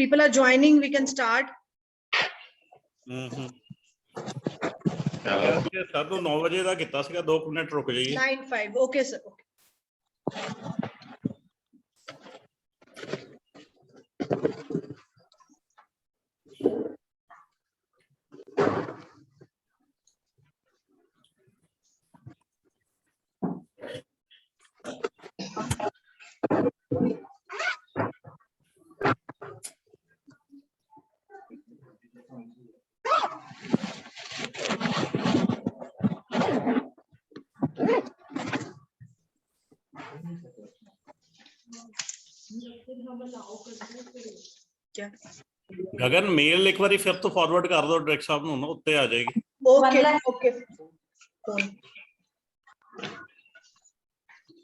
people are joining, we can start. Sir ਨੂੰ 9 ਵਜੇ ਦਾ ਕੀਤਾ ਸੀਗਾ 2 ਮਿੰਟ ਰੁਕ ਜਾਈਏ 9:05 okay sir okay. क्या ਗਗਨ ਮੇਲ ਇੱਕ ਵਾਰੀ ਫਿਰ ਤੋਂ ਫਾਰਵਰਡ ਕਰ ਦਿਓ ਡਾਇਰੈਕਟ ਸਾਹਿਬ ਨੂੰ ਉੱਤੇ ਆ ਜਾਏਗੀ okay okay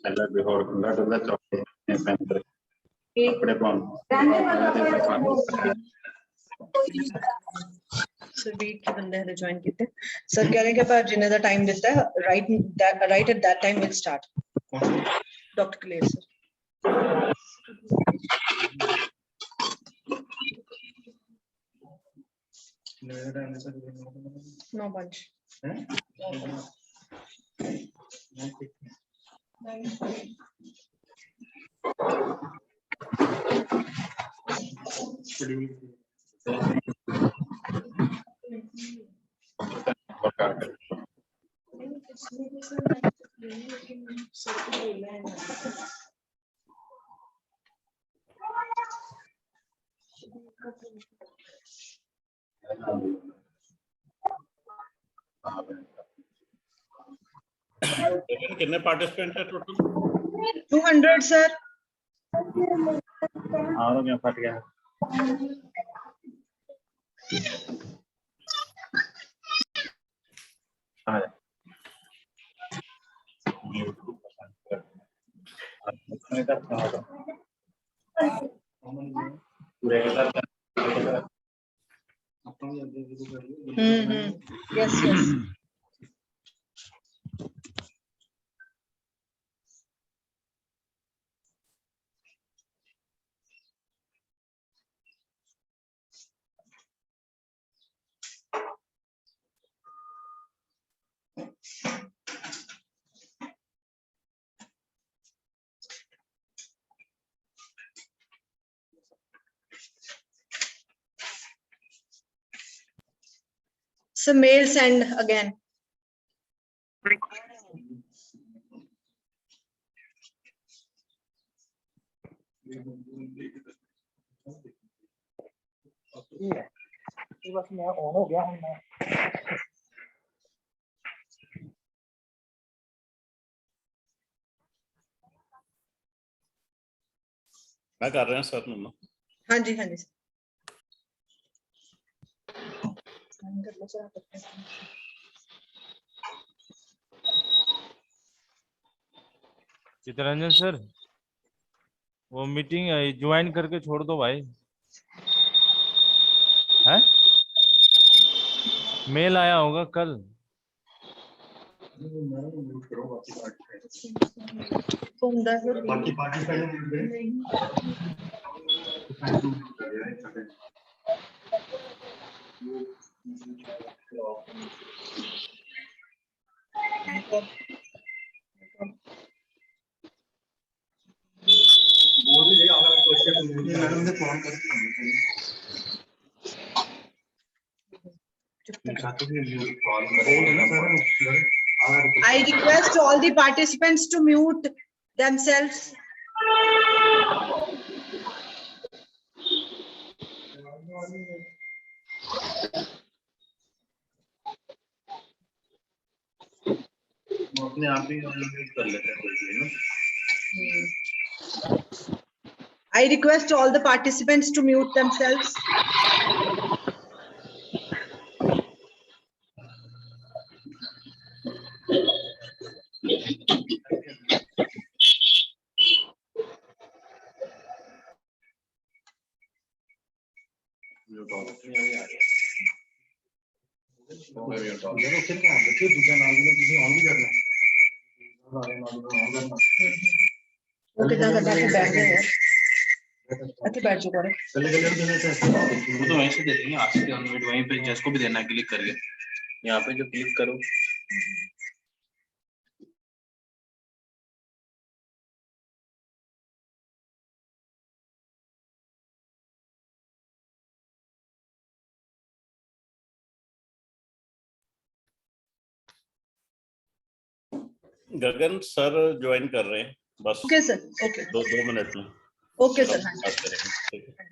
ਪਹਿਲਾਂ ਬਿਹੋਰ ਖੁੱਲਾ ਡੁੱਲਾ ਚੌਕੇ ਪੈਂਟਰ ਕੱਪੜੇ ਪਾਉਣ सर वेट के बंदे हैं ज्वाइन किते सर कह रहे हैं कि पर जिन्हें दा टाइम देता है right at that time will start doctor Claire sir no बंच कितने पार्टिसिपेंट है टोटल 200 सर और क्या फट गया yes yes So mail send again. बस मैं ऑन हो गया हूं मैं कर रहे हैं सर नु हाँ जी सर चितरंजन सर वो मीटिंग ज्वाइन करके छोड़ दो भाई है मेल आया होगा कल बाकी participant I request all the participants to mute themselves. अपने आप ही कर लेते हैं I request all the participants to mute themselves. वो कितना करना है बैठ गया यार अच्छा बैठ जाओ गौरव। वो तो वहीं से दे देंगे, आज के अनमिट वहीं पे जिसको भी देना है क्लिक करके, यहाँ पे जो क्लिक करो। गगन सर ज्वाइन कर रहे हैं बस ओके सर, ओके 2 मिनट में। Okay sir. हाँ बात करेंगे, ठीक है।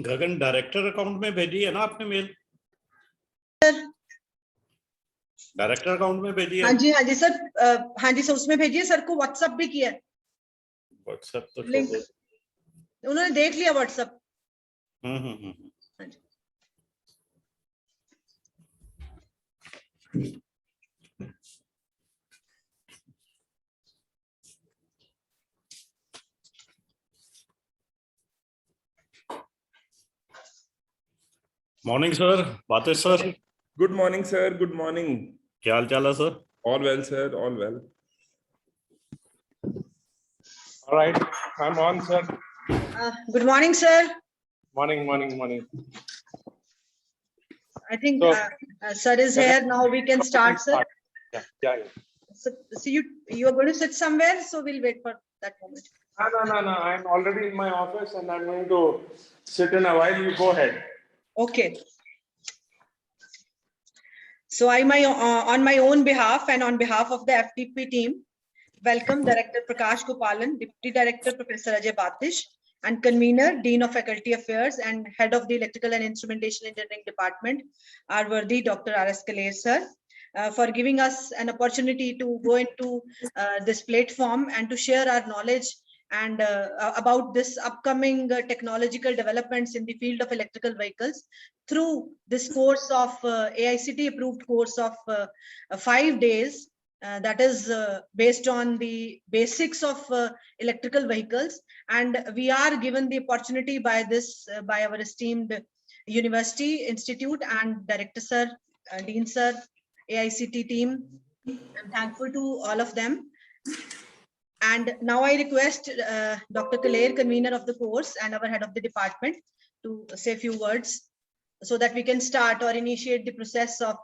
गगन डायरेक्टर अकाउंट में भेजी है ना आपने मेल? डायरेक्टर अकाउंट में भेजी है? हाँ जी सर, हाँ जी सर, उसमें भेजिए। सर को व्हाट्सएप भी किया है, व्हाट्सएप तो लिंक उन्होंने देख लिया व्हाट्सएप। हम्म। हाँ जी। मॉर्निंग सर, बातें sir. Good morning, sir. Good morning. क्या हाल चाल है sir? All well, sir. All well. All right, I'm on, sir. Good morning, sir. Morning. I think So- sir is here now. We can start, sir. Yeah. So you are going to sit somewhere, so we'll wait for that moment. No. I'm already in my office and I'm going to sit in a while. You go ahead. Okay. So on my own behalf and on behalf of the FTP team, welcome Director Prakash Gopalan, Deputy Director Professor Ajay Batish, and Convener, Dean of Faculty Affairs and Head of the Electrical and Instrumentation Engineering Department, our worthy Dr. R.S. Kaler, sir, for giving us an opportunity to go into this platform and to share our knowledge and about this upcoming technological developments in the field of electrical vehicles through this course of AICTE approved course of 5 days. That is based on the basics of electrical vehicles, and we are given the opportunity by by our esteemed university, institute, and director sir, dean sir, AICTE team. I'm thankful to all of them. And now I request Dr. Kaler, convener of the course and our head of the department, to say a few words so that we can start or initiate the process of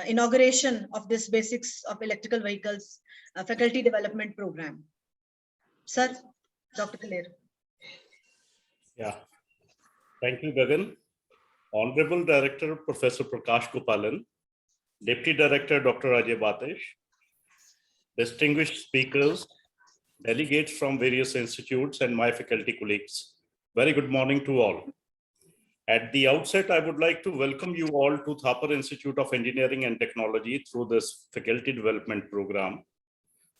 inauguration of this basics of electrical vehicles faculty development program. Sir, Dr. Kaler. Yeah. Thank you, Gagan. Honorable Director Professor Prakash Gopalan, Deputy Director Dr. Ajay Batish, distinguished speakers, delegates from various institutes, and my faculty colleagues. Very good morning to all. At the outset, I would like to welcome you all to Thapar Institute of Engineering and Technology through this faculty development program.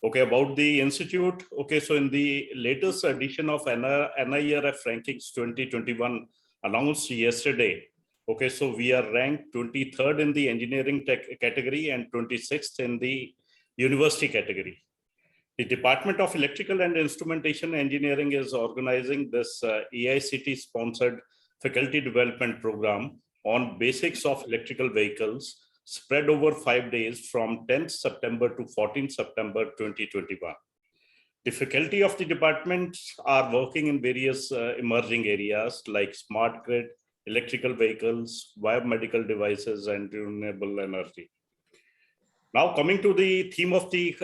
Okay, about the institute. Okay, so in the latest edition of NIRF Rankings 2021 announced yesterday, Okay, so we are ranked 23rd in the engineering tech category and 26th in the university category. The Department of Electrical and Instrumentation Engineering is organizing this AICT-sponsored faculty development program on basics of electrical vehicles spread over 5 days from 10th September to 14th September 2021. The faculty of the department are working in various emerging areas like smart grid, electrical vehicles, biomedical devices, and renewable energy. Now, coming to the theme of the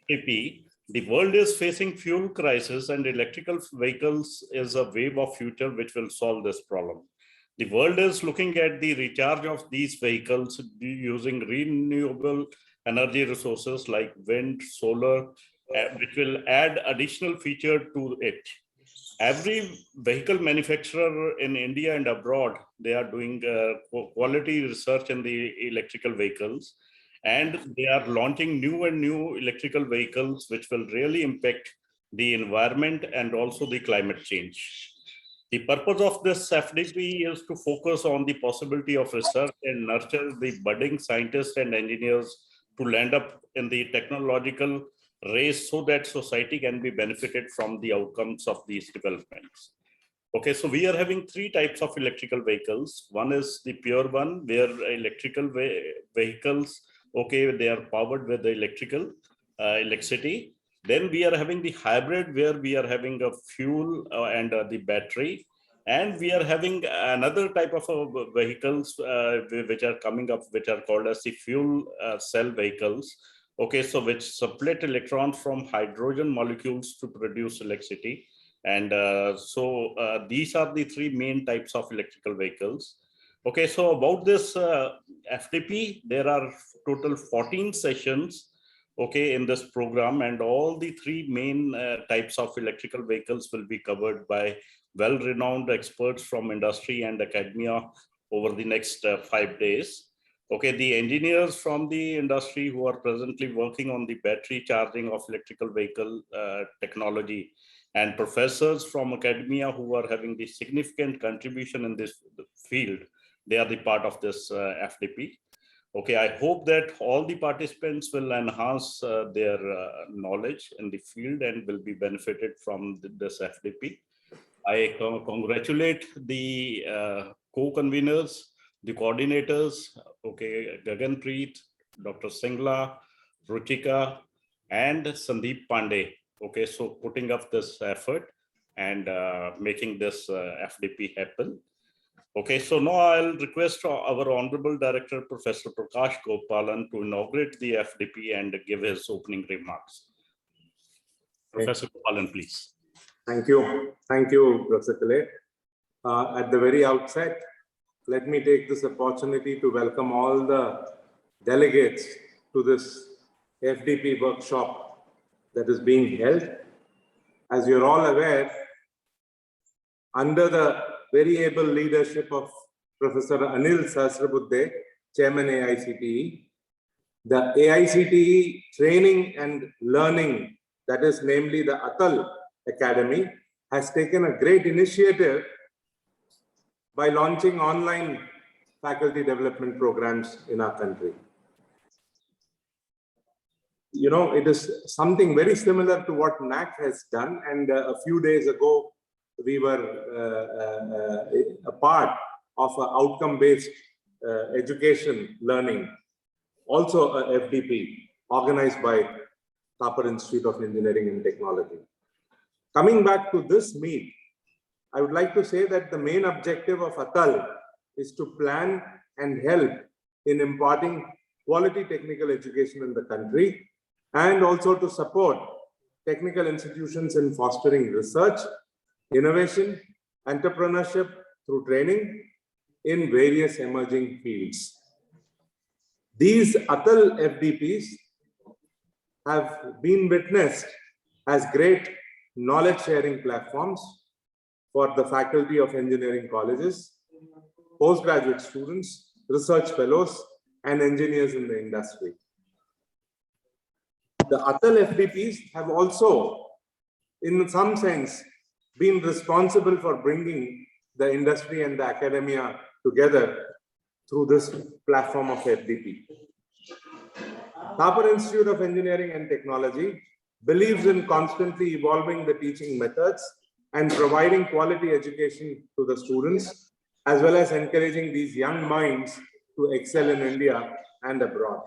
FDP, the world is facing fuel crisis, and electrical vehicles is a wave of future which will solve this problem. The world is looking at the recharge of these vehicles using renewable energy resources like wind, solar, which will add additional feature to it. Every vehicle manufacturer in India and abroad, they are doing quality research in the electrical vehicles, and they are launching new and new electrical vehicles which will really impact the environment and also the climate change. The purpose of this FDP is to focus on the possibility of research and nurture the budding scientists and engineers to land up in the technological race so that society can be benefited from the outcomes of these developments. Okay, so we are having 3 types of electrical vehicles. One is the pure one, where electrical vehicles, okay, they are powered with the electricity. Then we are having the hybrid, where we are having a fuel and the battery. And we are having another type of vehicles which are coming up, which are called as the fuel cell vehicles. Okay, so which split electrons from hydrogen molecules to produce electricity. And these are the 3 main types of electrical vehicles. Okay, so about this FDP, there are total 14 sessions, okay, in this program, and all the 3 main types of electrical vehicles will be covered by well-renowned experts from industry and academia over the next 5 days. Okay, the engineers from the industry who are presently working on the battery charging of electrical vehicle technology, and professors from academia who are having the significant contribution in this field, they are the part of this FDP. Okay, I hope that all the participants will enhance their knowledge in the field and will be benefited from this FDP. I congratulate the co-conveners, the coordinators, okay, Gaganpreet, Dr. Singla, Ruchika, and Sandeep Pandey. Okay, so putting up this effort and making this FDP happen. Okay, so now I'll request our Honorable Director, Professor Prakash Gopalan, to inaugurate the FDP and give his opening remarks. Professor Gopalan, please. Thank you. Thank you, Professor Kale. At the very outset, let me take this opportunity to welcome all the delegates to this FDP workshop that is being held. As you're all aware, under the very able leadership of Professor Anil Sahasrabudhe, Chairman AICTE, the AICTE training and learning, that is namely the Atal Academy, has taken a great initiative by launching online faculty development programs in our country. You know, it is something very similar to what NAC has done, and a few days ago, we were a part of an outcome-based education learning, also a FDP, organized by Thapar Institute of Engineering and Technology. Coming back to this meet, I would like to say that the main objective of Atal is to plan and help in imparting quality technical education in the country, and also to support technical institutions in fostering research, innovation, entrepreneurship through training in various emerging fields. These Atal FDPs have been witnessed as great knowledge sharing platforms for the faculty of engineering colleges, postgraduate students, research fellows, and engineers in the industry. The Atal FDPs have also, in some sense, been responsible for bringing the industry and the academia together through this platform of FDP. Thapar Institute of Engineering and Technology believes in constantly evolving the teaching methods and providing quality education to the students, as well as encouraging these young minds to excel in India and abroad.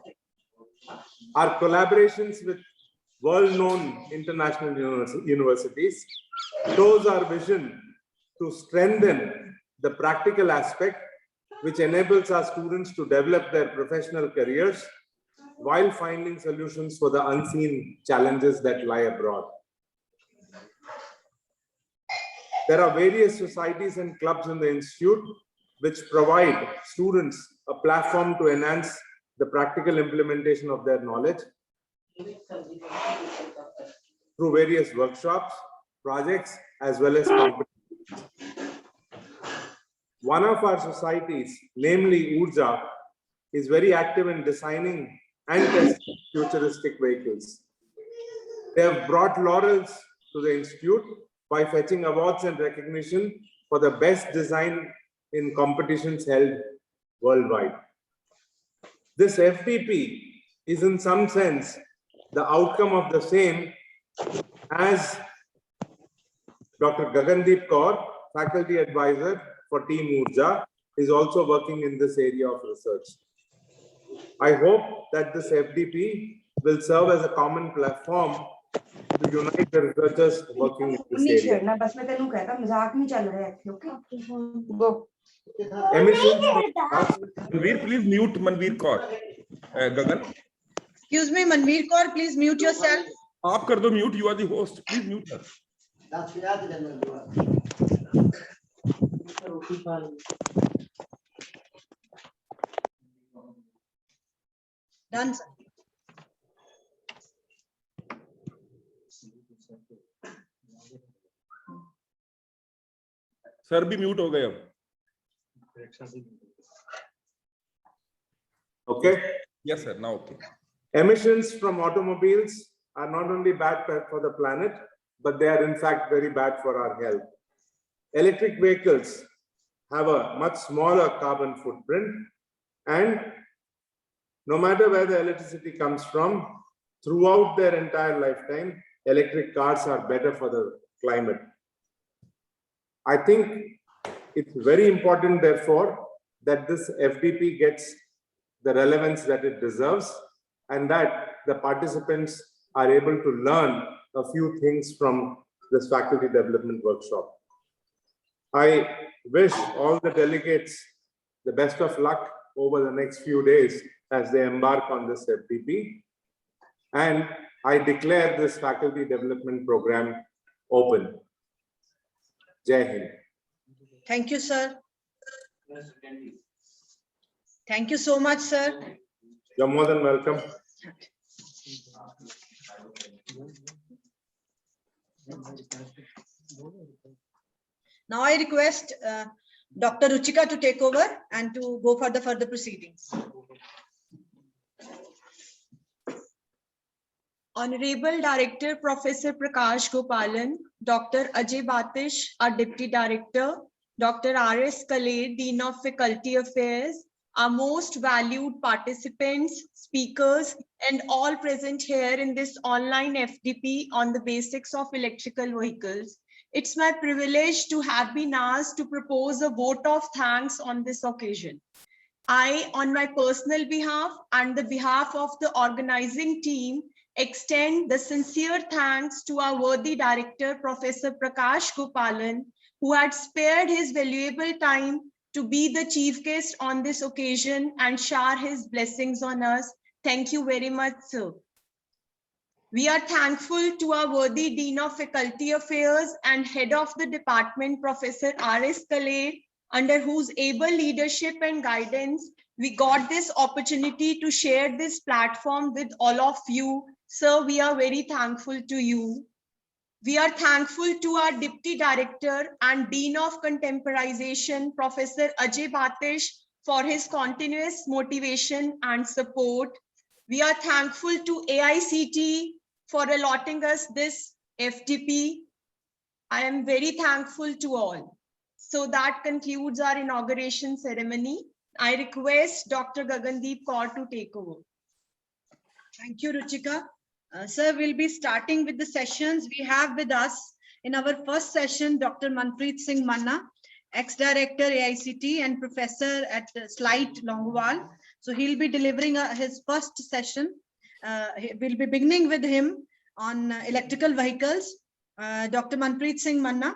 Our collaborations with world-known international universities shows our vision to strengthen the practical aspect, which enables our students to develop their professional careers while finding solutions for the unseen challenges that lie abroad. There are various societies and clubs in the institute which provide students a platform to enhance the practical implementation of their knowledge through various workshops, projects, as well as competitions. One of our societies, namely Urja, is very active in designing and testing futuristic vehicles. They have brought laurels to the institute by fetching awards and recognition for the best design in competitions held worldwide. This FDP is in some sense the outcome of the same as Dr. Gagandeep Kaur, faculty advisor for Team Urja, is also working in this area of research. I hope that this FDP will serve as a common platform to unite the researchers working in this area. Emissions Manveer, please mute Manveer Kaur. Gagan, Excuse me, Manveer Kaur, please mute yourself. आप कर दो mute. You are the host. Please mute her. Done, sir. Sir भी mute हो गए अब. Okay. Yes, sir. Now okay. Emissions from automobiles are not only bad for the planet, but they are in fact very bad for our health. Electric vehicles have a much smaller carbon footprint, and no matter where the electricity comes from, throughout their entire lifetime, electric cars are better for the climate. I think it's very important, therefore, that this FDP gets the relevance that it deserves, and that the participants are able to learn a few things from this faculty development workshop. I wish all the delegates the best of luck over the next few days as they embark on this FDP, and I declare this faculty development program open. Jai Hind. Thank you, sir. Thank you so much, sir. You're more than welcome. Now I request Dr. Ruchika to take over and to go for the further proceedings. Honorable Director Professor Prakash Gopalan, Dr. Ajay Batish, our Deputy Director, Dr. R.S. Kale, Dean of Faculty Affairs, our most valued participants, speakers, and all present here in this online FDP on the basics of electrical vehicles. It's my privilege to have been asked to propose a vote of thanks on this occasion. I, on my personal behalf and the behalf of the organizing team, extend the sincere thanks to our worthy director, Professor Prakash Gopalan, who had spared his valuable time to be the chief guest on this occasion and shower his blessings on us. Thank you very much, sir. We are thankful to our worthy Dean of Faculty Affairs and Head of the Department, Professor R.S. Kale, under whose able leadership and guidance, we got this opportunity to share this platform with all of you. Sir, we are very thankful to you. We are thankful to our Deputy Director and Dean of Contemporization, Professor Ajay Batish, for his continuous motivation and support. We are thankful to AICTE for allotting us this FDP. I am very thankful to all. So that concludes our inauguration ceremony. I request Dr. Gagandeep Kaur to take over. Thank you, Ruchika. Sir, we'll be starting with the sessions. We have with us in our first session, Dr. Manpreet Singh Manna, ex-director AICT and professor at SLIGHT Longowal. So he'll be delivering his first session. We'll be beginning with him on electrical vehicles. Dr. Manpreet Singh Manna,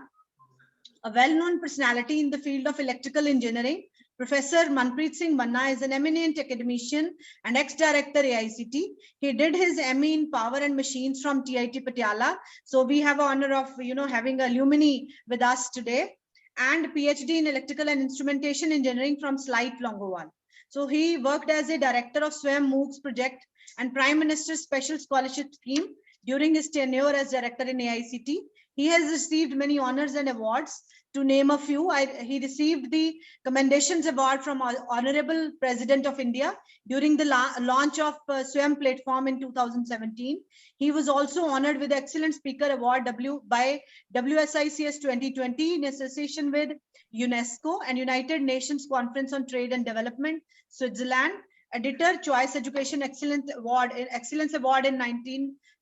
a well-known personality in the field of electrical engineering. Professor Manpreet Singh Manna is an eminent academician and ex-director AICT. He did his ME in Power and Machines from TIT Patiala. So we have the honor of having a alumni with us today, and PhD in Electrical and Instrumentation Engineering from SLIGHT Longowal. So he worked as a director of Swayam MOOCs project and Prime Minister's Special Scholarship Scheme during his tenure as director in AICT. He has received many honors and awards. To name a few, he received the Commendations Award from Honorable President of India during the launch of Swayam platform in 2017. He was also honored with the Excellent Speaker Award by WSICS 2020 in association with UNESCO and United Nations Conference on Trade and Development, Switzerland. Editor Choice Education Excellence Award in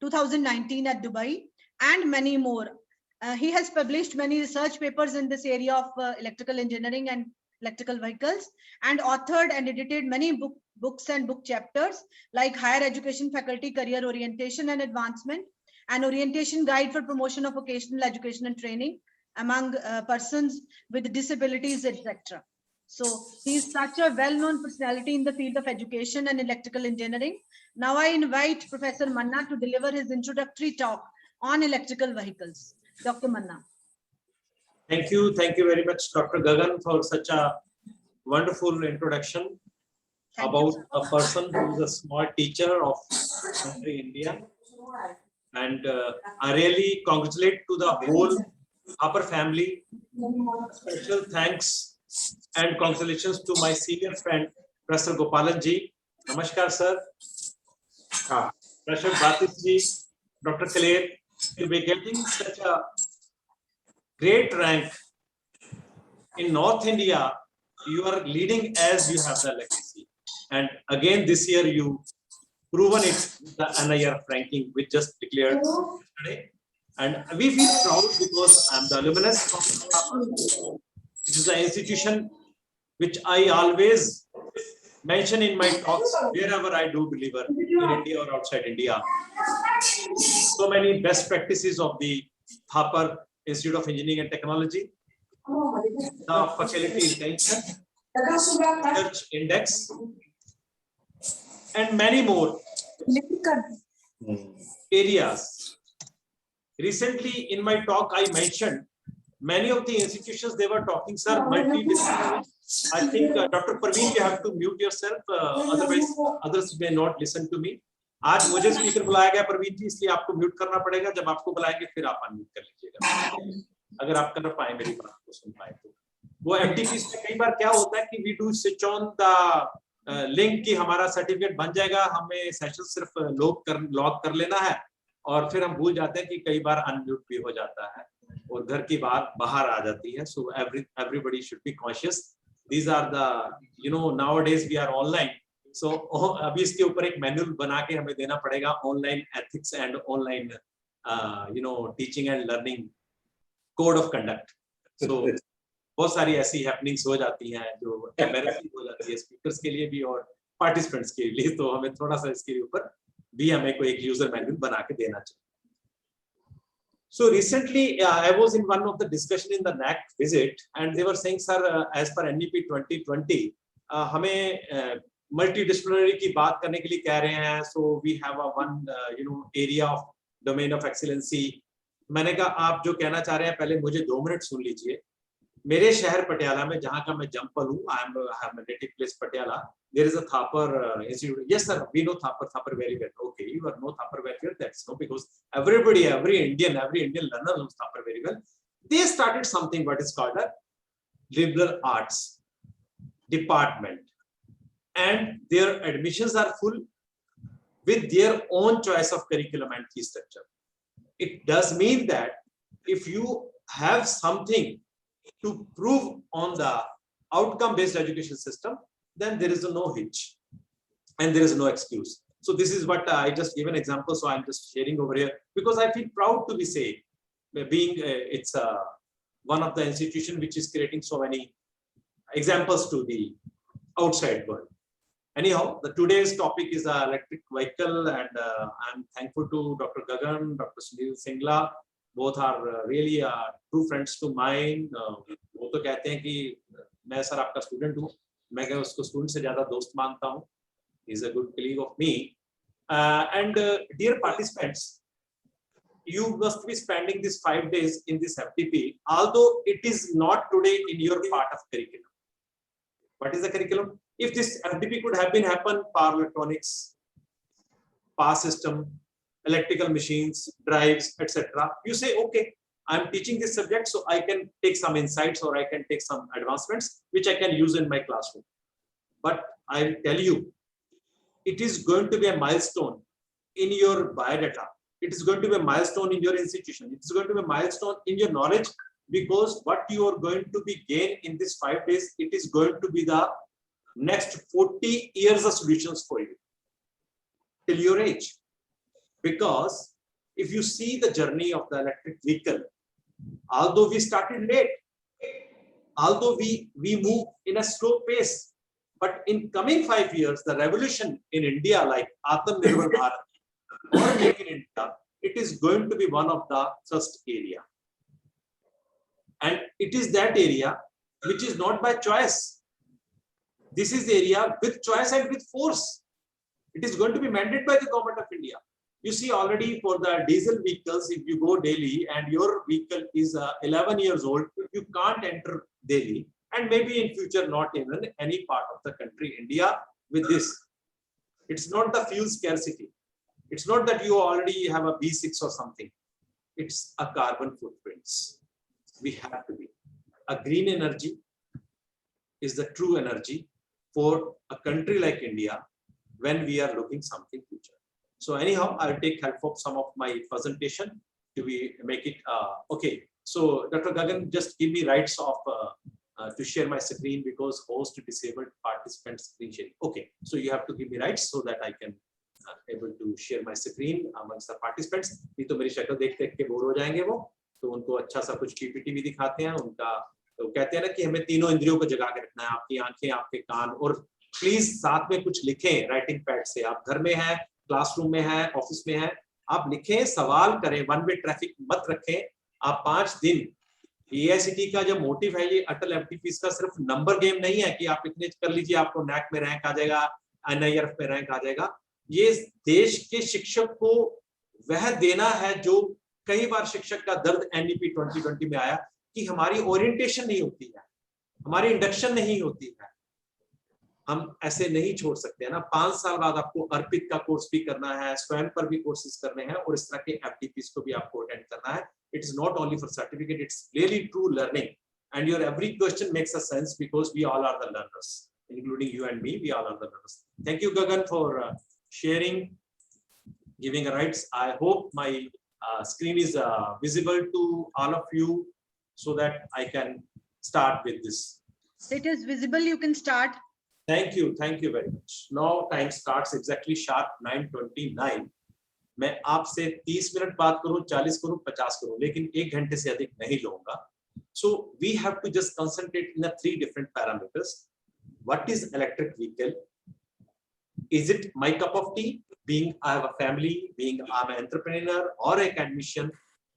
2019 at Dubai, and many more. He has published many research papers in this area of electrical engineering and electrical vehicles, and authored and edited many books and book chapters like Higher Education Faculty Career Orientation and Advancement, an Orientation Guide for Promotion of Vocational Education and Training among persons with disabilities, etc. So he is such a well-known personality in the field of education and electrical engineering. Now I invite Professor Manna to deliver his introductory talk on electrical vehicles. Dr. Manna. Thank you very much, Dr. Gagan, for such a wonderful introduction about a person who is a smart teacher of country India. And I really congratulate to the whole Upper family. Special thanks and congratulations to my senior friend, Professor Gopalan ji. Namaskar, sir. Professor Batish ji, Dr. Kaler, you'll be getting such a great rank in North India. You are leading as you have the legacy, and again this year you proven it with the NIRF ranking which just declared yesterday, and we feel proud because I'm the alumnus from Thapar. It is an institution which I always mention in my talks wherever I do deliver in India or outside India. So many best practices of the Thapar Institute of Engineering and Technology. The faculty intention, research index, and many more areas. Recently in my talk, I mentioned many of the institutions they were talking, sir, multidisciplinary. I think Dr. Parveen, you have to mute yourself, otherwise others may not listen to me. आज मुझे speaker बुलाया गया परवीन जी, इसलिए आपको mute करना पड़ेगा. जब आपको बुलाएंगे फिर आप अनम्यूट कर लीजिएगा, अगर आप कर पाए मेरी बात को सुन पाए तो. वो एमटीपीस में कई बार क्या होता है कि we do switch on the link कि हमारा सर्टिफिकेट बन जाएगा, हमें सेशन सिर्फ लॉग कर लेना है, और फिर हम भूल जाते हैं कि कई बार अनम्यूट भी हो जाता है और घर की बात बाहर आ जाती है. सो everybody should be conscious. These are the nowadays we are online. So अभी इसके ऊपर एक मैनुअल बना के हमें देना पड़ेगा, online ethics and online teaching and learning code of conduct. So बहुत सारी ऐसी हैपनिंग्स हो जाती हैं जो एम्बैरेसिंग हो जाती है स्पीकर्स के लिए भी और पार्टिसिपेंट्स के लिए, तो हमें थोड़ा सा इसके ऊपर भी हमें कोई एक यूजर मैनुअल बना के देना चाहिए. So recently I was in one of the discussion in the NAC visit and they were saying, sir, as per NEP 2020 हमें multidisciplinary की बात करने के लिए कह रहे हैं. So we have a one area of domain of excellency. मैंने कहा आप जो कहना चाह रहे हैं पहले मुझे 2 मिनट सुन लीजिए. मेरे शहर पटियाला में जहाँ का मैं जंपल हूँ, I have a native place Patiala. There is a Thapar institute. Yes, sir, we know Thapar very well. Okay, you know Thapar very well. That's no, because everybody, every Indian learner knows Thapar very well. They started something what is called a liberal arts department, and their admissions are full with their own choice of curriculum and fee structure. It does mean that if you have something to prove on the outcome-based education system, then there is no hitch and there is no excuse. So this is what I just gave an example. So I'm just sharing over here because I feel proud to be saying, being it's one of the institution which is creating so many examples to the outside world. Anyhow, the today's topic is electric vehicle, and I'm thankful to Dr. Gagan, Dr. Sunil Singla. Both are really true friends to mine. वो तो कहते हैं कि मैं sir आपका student हूँ, मैं क्या उसको स्टूडेंट से ज़्यादा दोस्त मानता हूँ. He's a good colleague of me. And dear participants, you must be spending these 5 days in this FTP, although it is not today in your part of curriculum. What is the curriculum? If this FTP could have been happen, power electronics, power system, electrical machines, drives, etc. You say, okay, I'm teaching this subject, so I can take some insights or I can take some advancements which I can use in my classroom. But I'll tell you, it is going to be a milestone in your biodata. It is going to be a milestone in your institution. It is going to be a milestone in your knowledge, because what you are going to be gained in these 5 days, it is going to be the next 40 years of solutions for you till your age. Because if you see the journey of the electric vehicle, although we started late, although we move in a slow pace, but in coming 5 years, the revolution in India, like Atmanirbhar Bharat or Make in India, it is going to be one of the first area. And it is that area which is not by choice. This is the area with choice and with force. It is going to be mandated by the government of India. You see already for the diesel vehicles, if you go Delhi and your vehicle is 11 years old, you can't enter Delhi, and maybe in future not even any part of the country, India, with this. It's not the fuel scarcity. It's not that you already have a B6 or something. It's a carbon footprints. We have to be. A green energy is the true energy for a country like India when we are looking something future. So anyhow, I'll take help of some of my presentation to make it okay. So Dr. Gagan, just give me rights of to share my screen, because host disabled participant screen sharing. Okay, so you have to give me rights so that I can able to share my screen amongst the participants. नहीं तो मेरी शक्ल देख के bore हो जाएंगे वो, तो उनको अच्छा सा कुछ पीपीटी भी दिखाते हैं. उनका तो कहते हैं ना कि हमें तीनों इंद्रियों को जगा के रखना है, आपकी आंखें, आपके कान, और प्लीज साथ में कुछ लिखें राइटिंग पैड से. आप घर में हैं, क्लासरूम में है, ऑफिस में है, आप लिखें, सवाल करें, वन वे ट्रैफिक मत रखें. आप 5 दिन, AICTE का जो मोटिव है, ये अटल FTP का सिर्फ नंबर गेम नहीं है कि आप इतने कर लीजिए आपको NAC में रैंक आ जाएगा, NIRF में रैंक आ जाएगा. ये देश के शिक्षक को वह देना है जो कई बार शिक्षक का दर्द NEP 2020 में आया कि हमारी ओरिएंटेशन नहीं होती है, हमारी इंडक्शन नहीं होती है. हम ऐसे नहीं छोड़ सकते हैं ना. 5 साल बाद आपको अर्पित का कोर्स भी करना है, स्वयं पर भी कोर्सेज करने हैं, और इस तरह के FTPs को भी आपको अटेंड करना है. It is not only for certificate, it's really true learning, and your every question makes a sense because we all are the learners, including you and me. We all are the learners. Thank you, Gagan, for sharing, giving rights. I hope my screen is visible to all of you so that I can start with this. It is visible. You can start. Thank you very much. Now time starts exactly sharp 9:29. मैं आपसे 30 minute बात करूं, 40 करूं, 50 करूं, लेकिन 1 घंटे से अधिक नहीं लूंगा. So we have to just concentrate in the 3 different parameters. What is electric vehicle? Is it my cup of tea? Being I have a family, being I'm an entrepreneur or a academician.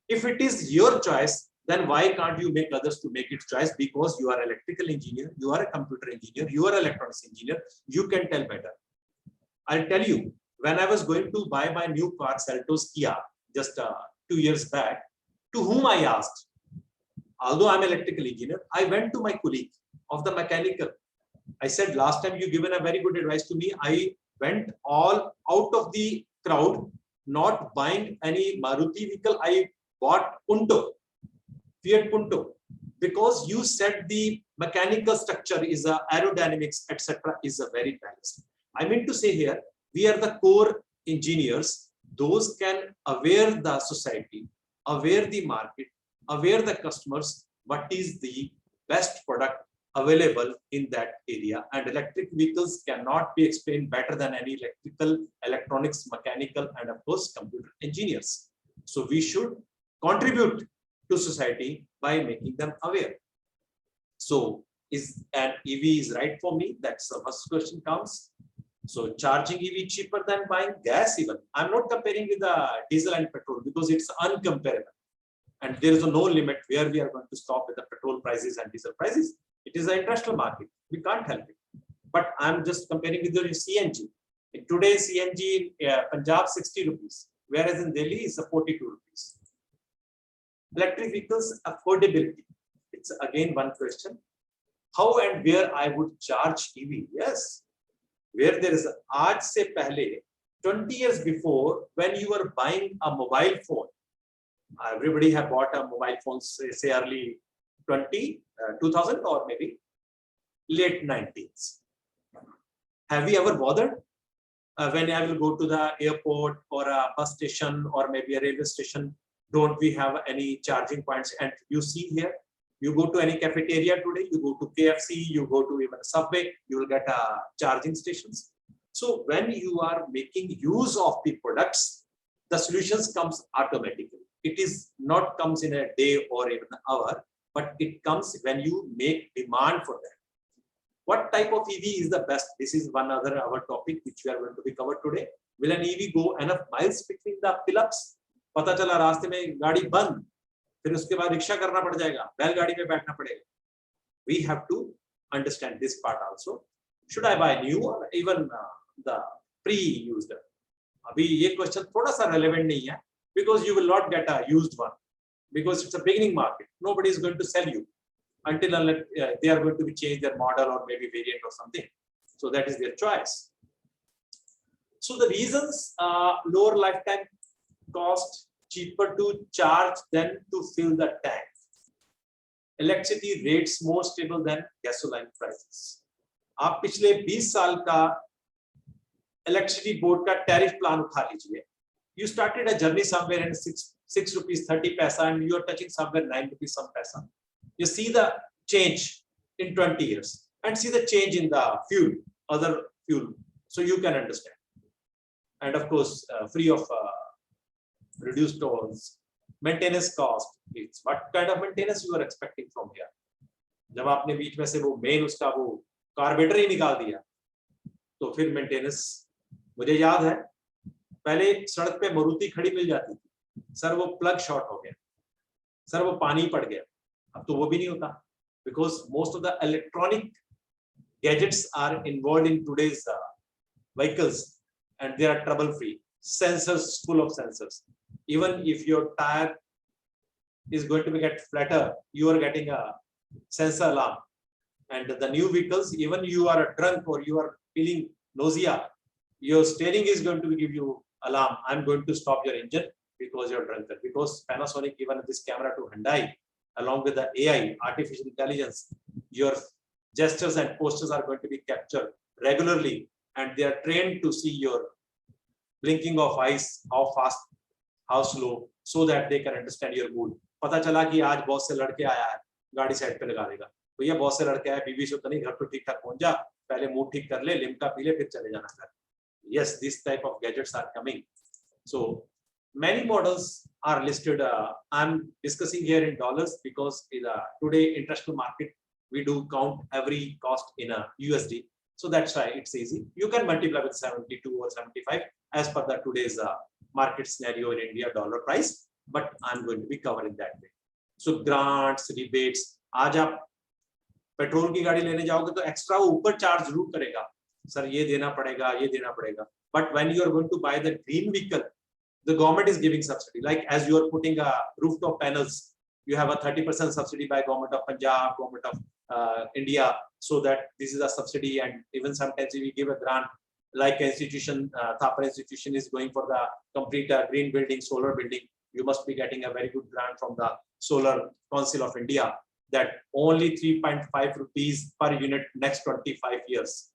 If it is your choice, then why can't you make others to make its choice? Because you are electrical engineer, you are a computer engineer, you are electronics engineer, you can tell better. I'll tell you, when I was going to buy my new car, Seltos Kia, just 2 years back, to whom I asked, although I'm an electrical engineer, I went to my colleague of the mechanical. I said, last time you given a very good advice to me. I went all out of the crowd, not buying any Maruti vehicle. I bought Punto, Fiat Punto, because you said the mechanical structure is a aerodynamics, etc. is a very balanced. I mean to say here, we are the core engineers. Those can aware the society, aware the market, aware the customers, what is the best product available in that area, and electric vehicles cannot be explained better than any electrical, electronics, mechanical, and of course computer engineers. So we should contribute to society by making them aware. So is an EV is right for me? That's the first question comes. So charging EV cheaper than buying gas even. I'm not comparing with the diesel and petrol because it's uncomparable. And there is no limit where we are going to stop with the petrol prices and diesel prices. It is an international market. We can't help it. But I'm just comparing with the CNG. In today's CNG in Punjab, 60 rupees, whereas in Delhi is 42 rupees. Electric vehicles affordability. It's again one question. How and where I would charge EV? Yes. Where there is aaj se pehle, 20 years before, when you were buying a mobile phone, everybody have bought a mobile phone, say early 2000 or maybe late 90s. Have we ever bothered? When I will go to the airport or a bus station or maybe a railway station, don't we have any charging points? And you see here, you go to any cafeteria today, you go to KFC, you go to even Subway, you will get charging stations. So when you are making use of the products, the solutions comes automatically. It is not comes in a day or even an hour, but it comes when you make demand for that. What type of EV is the best? This is one other our topic which we are going to be covered today. Will an EV go enough miles between the fill-ups? पता चला रास्ते में गाड़ी बंद, फिर उसके बाद rickshaw करना पड़ जाएगा, बैलगाड़ी में बैठना पड़ेगा. We have to understand this part also. Should I buy new or even the pre-used? अभी ये question थोड़ा सा relevant नहीं है, because you will not get a used one, because it's a beginning market. Nobody is going to sell you until unless they are going to be change their model or maybe variant or something. So that is their choice. So the reasons lower lifetime cost, cheaper to charge than to fill the tank. Electricity rates more stable than gasoline prices. आप पिछले 20 साल का electricity board का tariff plan उठा लीजिए. You started a journey somewhere in 6 rupees 30 paisa and you are touching somewhere 9 rupees some paisa. You see the change in 20 years and see the change in the fuel, other fuel. So you can understand. And of course, free of reduced tolls, maintenance cost. It's what kind of maintenance you are expecting from here? जब आपने बीच में से वो main उसका वो carburettor ही निकाल दिया, तो फिर maintenance. मुझे याद है पहले सड़क पे मारुति खड़ी मिल जाती थी, सर वो प्लग शॉर्ट हो गया, सर वो पानी पड़ गया. अब तो वो भी नहीं होता, because most of the electronic gadgets are involved in today's vehicles and they are trouble free. Sensors, full of sensors. Even if your tire is going to be get flatter, you are getting a sensor alarm. And the new vehicles, even you are drunk or you are feeling nausea, your steering is going to give you alarm. I'm going to stop your engine because you're drunk. Because Panasonic given this camera to Hyundai, along with the AI, artificial intelligence, your gestures and postures are going to be captured regularly, and they are trained to see your blinking of eyes, how fast, how slow, so that they can understand your mood. पता चला कि आज boss से लड़के आया है, गाड़ी side पे लगा देगा. भैया बॉस से लड़के आया, बीवी से तो नहीं, घर तो ठीक ठाक पहुंच जा, पहले मूड ठीक कर ले, लिम्का पी ले, फिर चले जाना घर. Yes, this type of gadgets are coming. So many models are listed. I'm discussing here in dollars because in the today international market we do count every cost in a USD. So that's why it's easy. You can multiply with 72 or 75 as per the today's market scenario in India dollar price. But I'm going to be covering that way. So grants, rebates. आज आप petrol की गाड़ी लेने जाओगे तो extra ऊपर charge जरूर करेगा. सर ये देना पड़ेगा, ये देना पड़ेगा. But when you are going to buy the green vehicle, the government is giving subsidy. Like as you are putting a rooftop panels, you have a 30% subsidy by government of Punjab, government of India, so that this is a subsidy. And even sometimes we give a grant, like institution, Thapar institution is going for the complete green building, solar building. You must be getting a very good grant from the Solar Council of India, that only 3.5 rupees per unit next 25 years.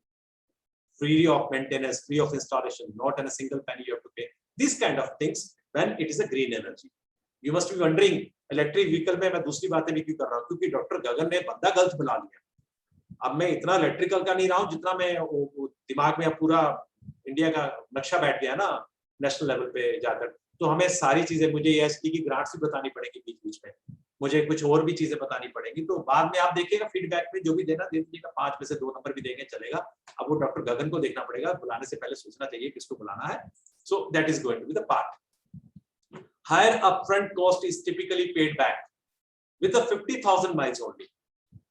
Free of maintenance, free of installation, not in a single penny you have to pay. These kind of things when it is a green energy. You must be wondering electric vehicle में मैं दूसरी बातें भी क्यों कर रहा हूँ, क्योंकि डॉक्टर गगन ने बंदा गलत बुला लिया। अब मैं इतना इलेक्ट्रिकल का नहीं रहा हूँ जितना मैं वो दिमाग में पूरा इंडिया का नक्शा बैठ गया ना नेशनल लेवल पे जाकर। तो हमें सारी चीजें, मुझे EST की ग्रांट्स भी बतानी पड़ेगी बीच बीच में, मुझे कुछ और भी चीजें बतानी पड़ेगी। तो बाद में आप देखिएगा फीडबैक में जो भी देना दे दीजिएगा, 5 में से 2 नंबर भी देंगे चलेगा। अब वो डॉक्टर गगन को देखना पड़ेगा, बुलाने से पहले सोचना चाहिए किसको बुलाना है। So that is going to be the part. Higher upfront cost is typically paid back with the 50,000 miles only.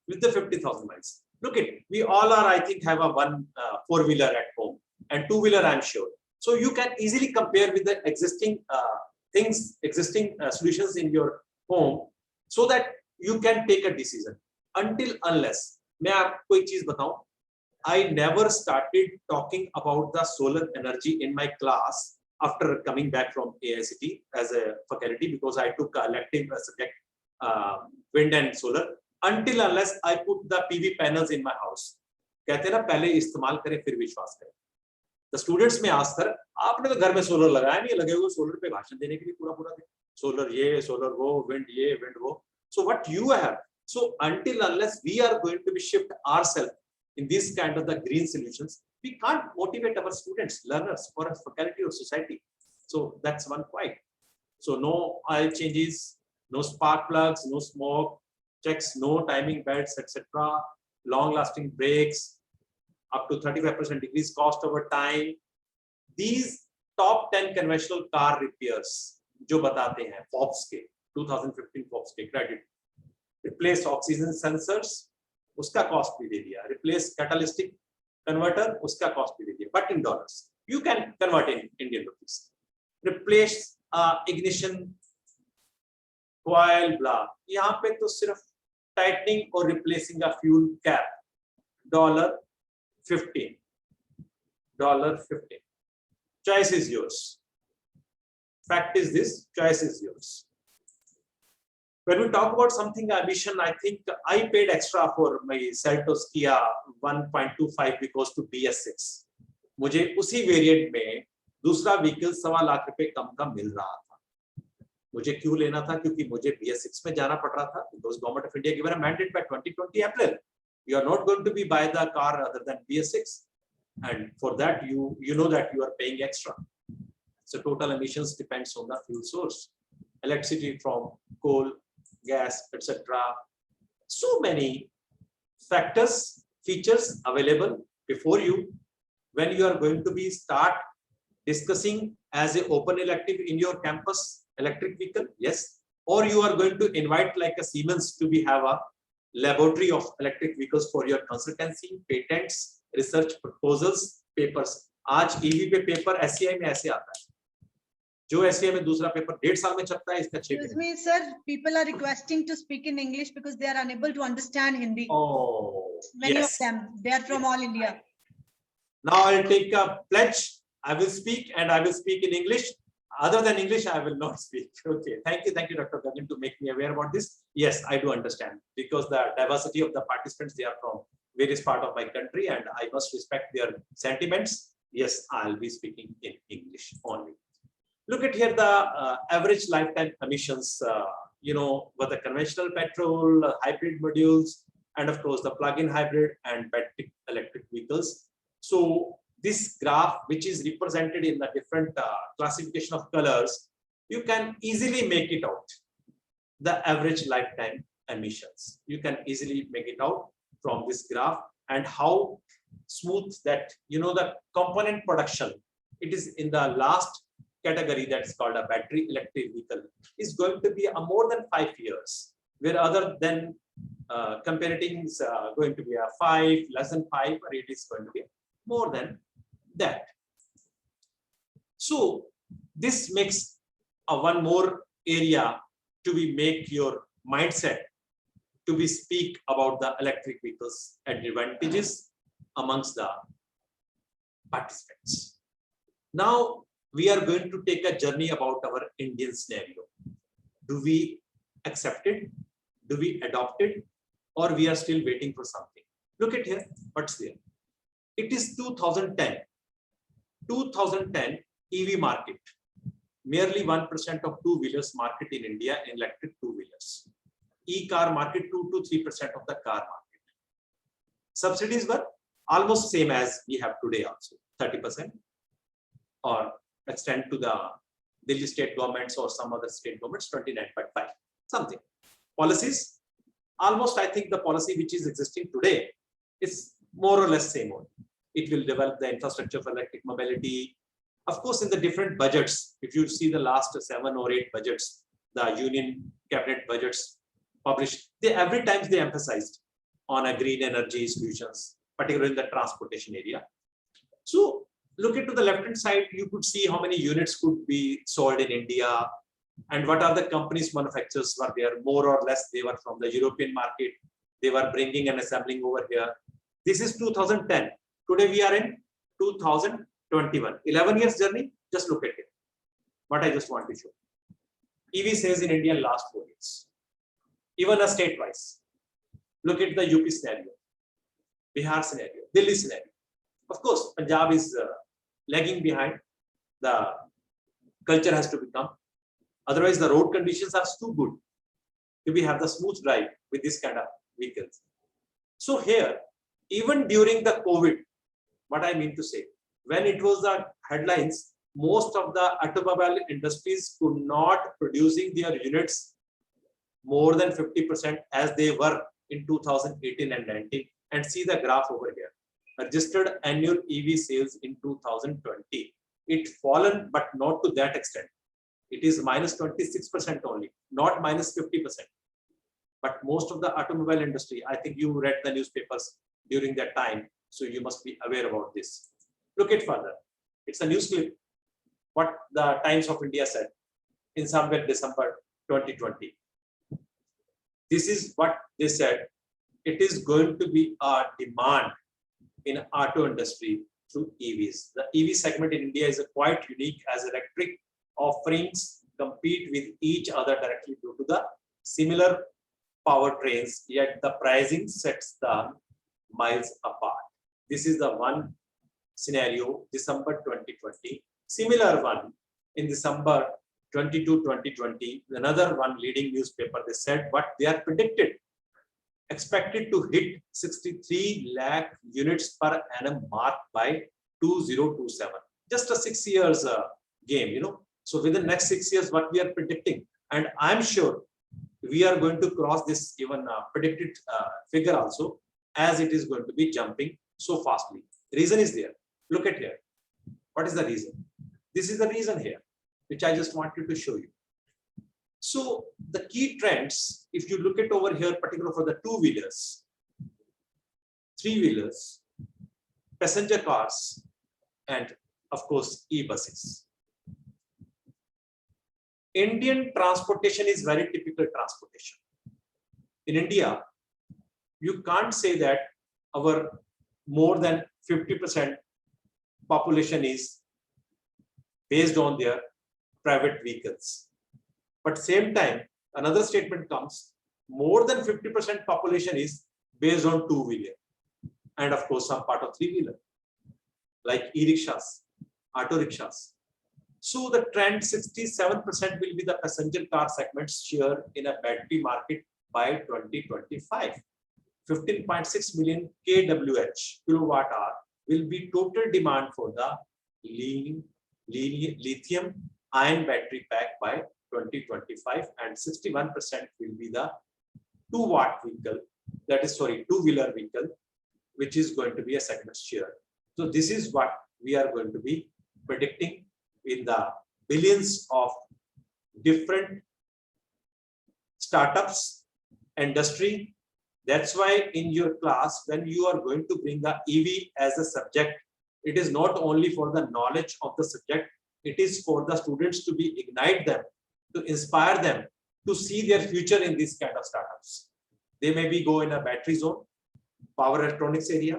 With the 50,000 miles. Look it, we all are, I think, have a one 4-wheeler at home and 2-wheeler, I'm sure. So you can easily compare with the existing existing solutions in your home, so that you can take a decision. Until unless, मैं आपको एक चीज बताऊं, I never started talking about the solar energy in my class after coming back from AICT as a faculty, because I took an elective subject wind and solar, until unless I put the PV panels in my house. कहते हैं ना, पहले इस्तेमाल करें फिर विश्वास करें। The students में आज सर आपने तो घर में सोलर लगाया नहीं, लगे हुए सोलर पे भाषण देने के लिए पूरा दिन, सोलर ये सोलर वो, विंड ये विंड वो। So what you have, so until unless we are going to be shift ourselves in this kind of the green solutions, we can't motivate our students, learners, or a faculty or society. So that's one point. So no oil changes, no spark plugs, no smoke checks, no timing belts, etc. Long-lasting brakes, up to 35% decrease cost over time. These top 10 conventional car repairs जो बताते हैं Forbes के 2015 Forbes के credit, replace oxygen sensors, उसका cost भी दे दिया, replace catalytic converter, उसका cost भी दे दिया, but in dollars. You can convert in Indian rupees. Replace ignition coil, blah. यहाँ पे तो सिर्फ tightening और replacing a fuel cap, $15. Choice is yours. Fact is this, choice is yours. When we talk about something ambition, I think I paid extra for my Seltos Kia 1.25 because to BS6. मुझे उसी variant में दूसरा vehicle 1.25 lakh रुपए कम का मिल रहा था। मुझे क्यों लेना था? क्योंकि मुझे BS6 में जाना पड़ रहा था, because Government of India given a mandate by 2020 April. You are not going to be buy the car other than BS6, and for that you know that you are paying extra. So total emissions depends on the fuel source, electricity from coal, gas, etc. So many factors, features available before you when you are going to be start discussing as a open elective in your campus electric vehicle. Yes, or you are going to invite like a Siemens to be have a laboratory of electric vehicles for your consultancy, patents, research proposals, papers. आज EV पे paper SCI में ऐसे आता है, जो SCI में दूसरा paper 1.5 साल में छपता है, इसका 6 Excuse me, sir. People are requesting to speak in English because they are unable to understand Hindi. Oh, Many yes. of them. They are from all India. Now I'll take a pledge. I will speak and I will speak in English. Other than English, I will not speak. Okay. Thank you, Dr. Gagan, to make me aware about this. Yes, I do understand, because the diversity of the participants, they are from various parts of my country, and I must respect their sentiments. Yes, I'll be speaking in English only. Look at here the average lifetime emissions, with the conventional petrol, hybrid modules, and of course the plug-in hybrid and battery electric vehicles. So this graph, which is represented in the different classification of colors, you can easily make it out, the average lifetime emissions. You can easily make it out from this graph, and how smooth that, the component production, it is in the last category, that's called a battery electric vehicle, is going to be a more than 5 years, where other than comparating is going to be a 5, less than 5, or it is going to be more than that. So this makes one more area to be make your mindset to be speak about the electric vehicles advantages amongst the participants. Now we are going to take a journey about our Indian scenario. Do we accept it? Do we adopt it? Or we are still waiting for something? Look at here, what's there? It is 2010. 2010 EV market. merely 1% of two-wheelers market in India in electric two-wheelers. E-car market 2 to 3% of the car market. Subsidies were almost same as we have today also, 30%, or extend to the Delhi state governments or some other state governments, 29.5, something. Policies, almost I think the policy which is existing today is more or less same one. It will develop the infrastructure for electric mobility. Of course, in the different budgets, if you see the last 7 or 8 budgets, the union cabinet budgets published, every time they emphasized on a green energy solutions, particularly in the transportation area. So look into the left-hand side, you could see how many units could be sold in India and what are the companies manufacturers were there. More or less, they were from the European market. They were bringing and assembling over here. This is 2010. Today we are in 2021. 11 years journey, just look at it. What I just want to show. EV sales in India in last 4 years. Even a state-wise. Look at the UP scenario, Bihar scenario, Delhi scenario. Of course, Punjab is lagging behind. The culture has to become. Otherwise, the road conditions are too good to be have the smooth drive with this kind of vehicles. So here, even during the COVID, what I mean to say, when it was the headlines, most of the automobile industries could not producing their units more than 50% as they were in 2018 and 19. And see the graph over here. Registered annual EV sales in 2020. It fallen, but not to that extent. It is minus 26% only, not minus 50%. But most of the automobile industry, I think you read the newspapers during that time, so you must be aware about this. Look at further. It's a news clip. What the Times of India said in somewhere December 2020. This is what they said. It is going to be a demand in auto industry through EVs. The EV segment in India is quite unique as electric offerings compete with each other directly due to the similar powertrains, yet the pricing sets the miles apart. This is the one scenario, December 2020. Similar one in December 22, 2020, another one leading newspaper, they said what they are predicted, expected to hit 63 lakh units per annum mark by 2027. Just a 6 years game, you know. So within next 6 years, what we are predicting, and I'm sure we are going to cross this even predicted figure also, as it is going to be jumping so fastly. The reason is there. Look at here. What is the reason? This is the reason here, which I just wanted to show you. So the key trends, if you look at over here, particularly for the two-wheelers, three-wheelers, passenger cars, and of course, e-buses. Indian transportation is very typical transportation. In India, you can't say that our more than 50% population is based on their private vehicles. But same time, another statement comes, more than 50% population is based on two-wheeler. And of course, some part of three-wheeler, like e-rickshaws, auto rickshaws. So the trend 67% will be the passenger car segment's share in a battery market by 2025. 15.6 million kWh, kilowatt hour, will be total demand for the lithium ion battery pack by 2025, and 61% will be the 2-watt vehicle, that is, sorry, two-wheeler vehicle, which is going to be a segment share. So this is what we are going to be predicting in the billions of different startups, industry. That's why in your class, when you are going to bring the EV as a subject, it is not only for the knowledge of the subject, it is for the students to be ignite them, to inspire them to see their future in these kind of startups. They may be go in a battery zone, power electronics area.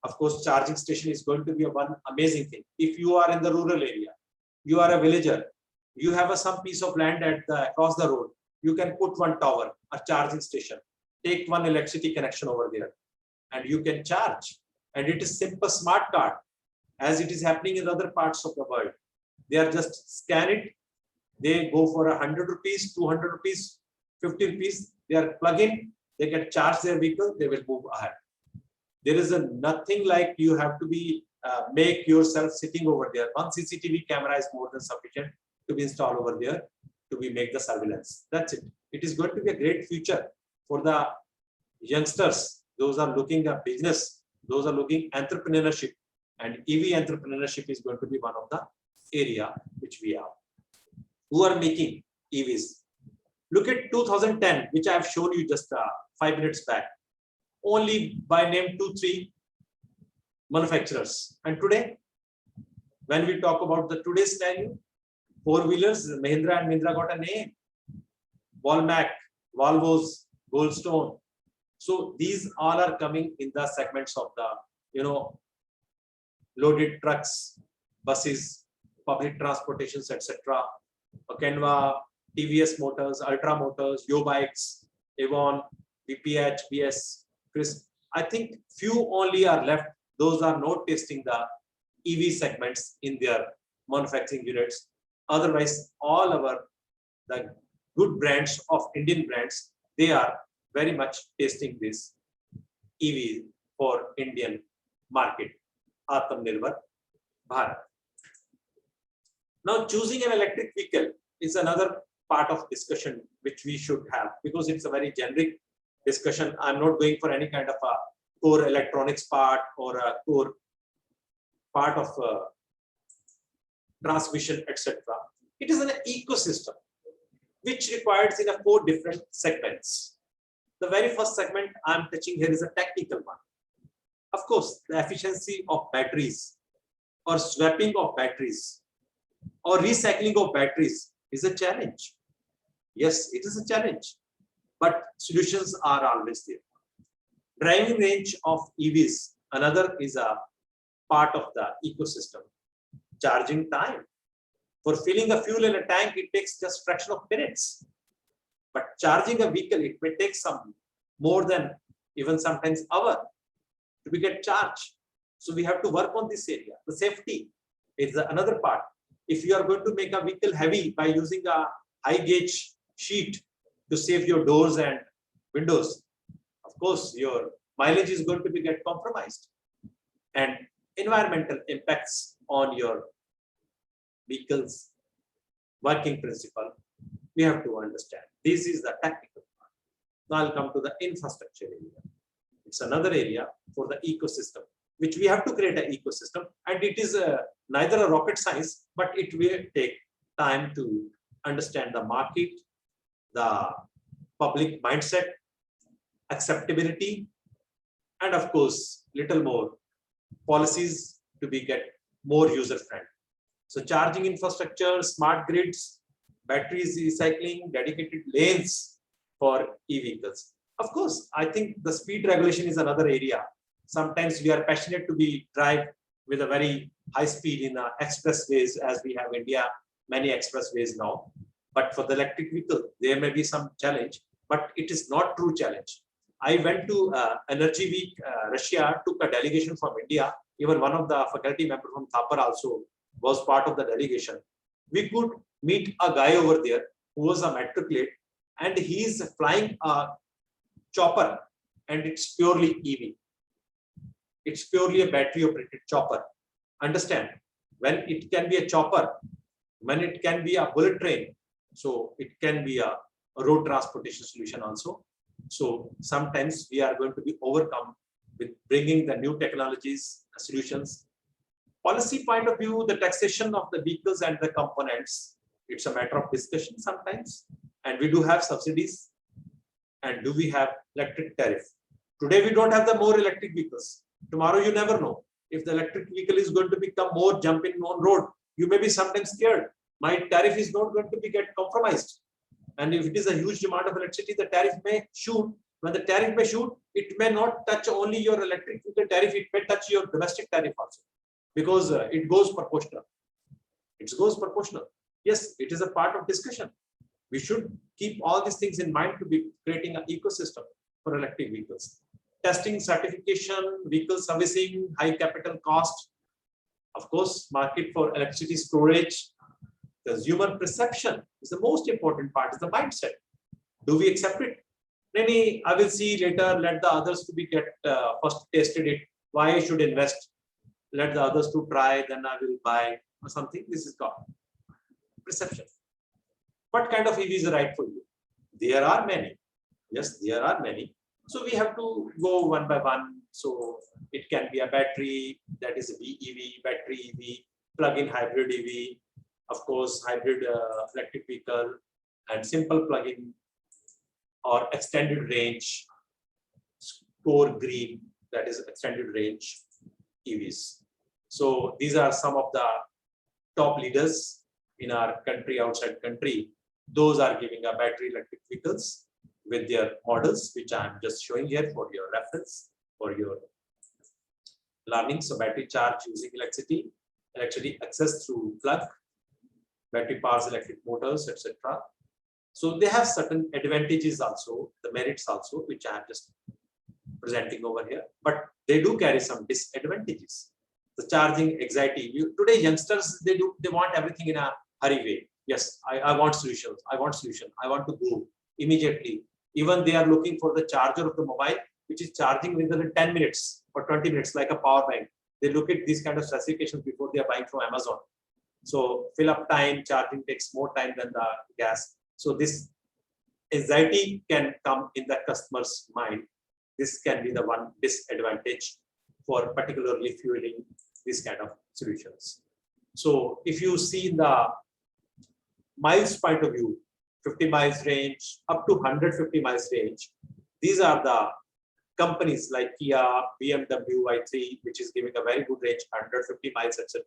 Of course, charging station is going to be a one amazing thing. If you are in the rural area, you are a villager, you have some piece of land at across the road, you can put one tower, a charging station, take one electricity connection over there, and you can charge. And it is simple smart card, as it is happening in other parts of the world. They are just scan it, They go for 100 rupees, 200 rupees, 50 rupees. They are plug-in, they can charge their vehicle, they will move ahead. There is nothing like you have to be make yourself sitting over there. One CCTV camera is more than sufficient to be installed over there to be make the surveillance. That's it. It is going to be a great future for the youngsters. Those are looking at business, those are looking entrepreneurship, and EV entrepreneurship is going to be one of the area which we have. Who are making EVs? Look at 2010, which I have shown you just 5 minutes back. Only by name 2-3 manufacturers. And today, when we talk about the today's scenario, four-wheelers, Mahindra and Mahindra got a name. Walmart, Volvos, Goldstone. So these all are coming in the segments of the, loaded trucks, buses, public transportations, etc. Canva, TVS Motors, Ultra Motors, Yo Bikes, Avon, BPH, BS, Chris. I think few only are left. Those are not testing the EV segments in their manufacturing units. Otherwise, all the good brands of Indian brands, they are very much testing this EV for Indian market. Atmanirbhar Bharat. Now, choosing an electric vehicle is another part of discussion which we should have, because it's a very generic discussion. I'm not going for any kind of a core electronics part or a core part of transmission, etc. It is an ecosystem which requires in 4 different segments. The very first segment I'm touching here is a technical one. Of course, the efficiency of batteries or swapping of batteries or recycling of batteries is a challenge. Yes, it is a challenge, but solutions are always there. Driving range of EVs, another is a part of the ecosystem. Charging time. For filling a fuel in a tank, it takes just fraction of minutes. But charging a vehicle, it may take some more than even sometimes hour to get charged. So we have to work on this area. The safety is another part. If you are going to make a vehicle heavy by using a high gauge sheet to save your doors and windows, of course, your mileage is going to be get compromised. And environmental impacts on your vehicle's working principle, we have to understand. This is the technical part. Now I'll come to the infrastructure area. It's another area for the ecosystem, which we have to create an ecosystem, and it is neither a rocket science, but it will take time to understand the market, the public mindset, acceptability, and of course, little more policies to be get more user friendly. So charging infrastructure, smart grids, batteries recycling, dedicated lanes for e-vehicles. Of course, I think the speed regulation is another area. Sometimes we are passionate to be drive with a very high speed in expressways, as we have India, many expressways now. But for the electric vehicle, there may be some challenge, but it is not true challenge. I went to Energy Week, Russia, took a delegation from India. Even one of the faculty members from Thapar also was part of the delegation. We could meet a guy over there who was a matriculate, and he is flying a chopper, and it's purely EV. It's purely a battery operated chopper. Understand, when it can be a chopper, when it can be a bullet train, so it can be a road transportation solution also. So sometimes we are going to be overcome with bringing the new technologies, solutions. Policy point of view, the taxation of the vehicles and the components, it's a matter of discussion sometimes. And we do have subsidies. And do we have electric tariff? Today we don't have the more electric vehicles. Tomorrow you never know. If the electric vehicle is going to become more jumping on road, you may be sometimes scared. My tariff is not going to be get compromised. And if it is a huge demand of electricity, the tariff may shoot. When the tariff may shoot, it may not touch only your electric vehicle tariff, it may touch your domestic tariff also. Because it goes proportional. It goes proportional. Yes, it is a part of discussion. We should keep all these things in mind to be creating an ecosystem for electric vehicles. Testing, certification, vehicle servicing, high capital cost. Of course, market for electricity storage. consumer perception is the most important part, is the mindset. Do we accept it? Nani, I will see later, let the others to be get first tested it, why I should invest, let the others to try, then I will buy or something. This is called perception. What kind of EVs are right for you? There are many. Yes, there are many. So we have to go one by one. So it can be a battery, that is a BEV, battery EV, plug-in hybrid EV, of course, hybrid electric vehicle, and simple plug-in or extended range, core green, that is extended range EVs. So these are some of the top leaders in our country, outside country. Those are giving a battery electric vehicles with their models, which I'm just showing here for your reference, for your learning. So battery charge using electricity access through plug, battery powers electric motors, etc. So they have certain advantages also, the merits also, which I am just presenting over here, but they do carry some disadvantages. The charging anxiety. Today youngsters, they want everything in a hurry way. Yes, I want solutions. I want solution. I want to go immediately. Even they are looking for the charger of the mobile, which is charging within 10 minutes or 20 minutes, like a power bank. They look at these kind of specifications before they are buying from Amazon. So fill up time, charging takes more time than the gas. So this anxiety can come in the customer's mind. This can be the one disadvantage for particularly fueling these kind of solutions. So if you see the miles point of view, 50 miles range up to 150 miles range, these are the companies like Kia, BMW i3, which is giving a very good range, 150 miles, etc.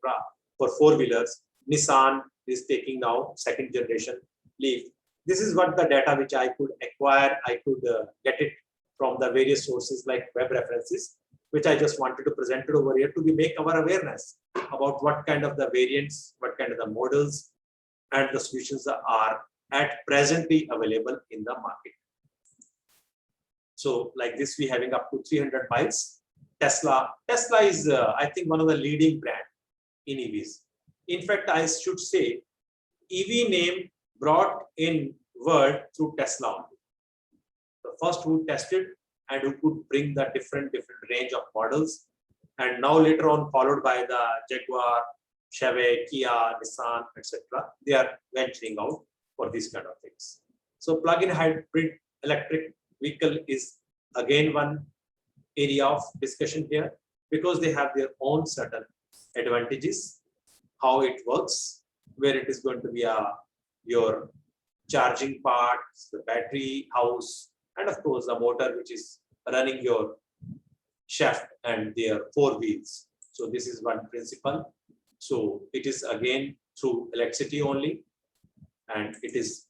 for four-wheelers. Nissan is taking now second generation Leaf. This is what the data which I could acquire. I could get it from the various sources like web references, which I just wanted to present it over here to make our awareness about what kind of the variants, what kind of the models and the solutions are at presently available in the market. So like this, we having up to 300 miles. Tesla is, I think, one of the leading brand in EVs. In fact, I should say EV name brought in world through Tesla only. The first who tested and who could bring the different range of models, and now later on followed by the Jaguar, Chevy, Kia, Nissan, etc. They are venturing out for these kind of things. So plug-in hybrid electric vehicle is again one area of discussion here, because they have their own certain advantages, how it works, where it is going to be your charging parts, the battery house, and of course the motor which is running your shaft and their four wheels. So this is one principle. So it is again through electricity only, and it is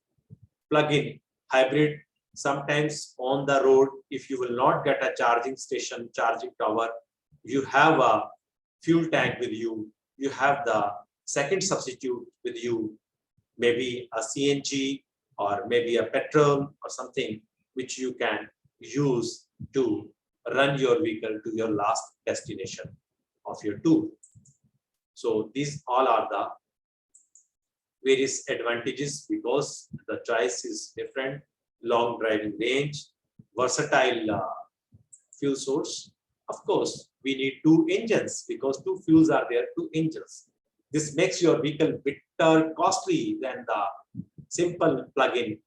plug-in hybrid. Sometimes on the road, if you will not get a charging station, charging tower, you have a fuel tank with you, you have the second substitute with you, maybe a CNG or maybe a petrol or something which you can use to run your vehicle to your last destination of your tour. So these all are the various advantages, because the choice is different, long driving range, versatile fuel source. Of course, we need two engines, because two fuels are there, two engines. This makes your vehicle better costly than the simple plug-in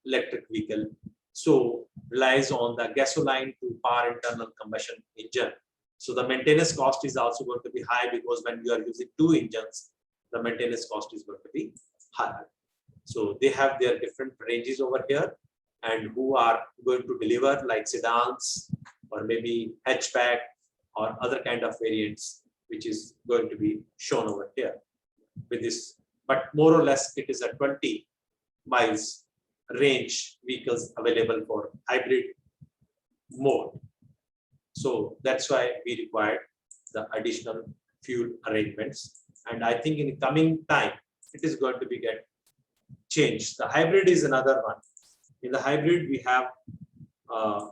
electric vehicle. So relies on the gasoline to power internal combustion engine. So the maintenance cost is also going to be high, because when you are using two engines, the maintenance cost is going to be higher. So they have their different ranges over here, and who are going to deliver like sedans or maybe hatchback or other kind of variants, which is going to be shown over here with this. But more or less, it is a 20 miles range vehicles available for hybrid mode. So that's why we required the additional fuel arrangements. And I think in the coming time, it is going to be get changed. The hybrid is another one. In the hybrid, we have a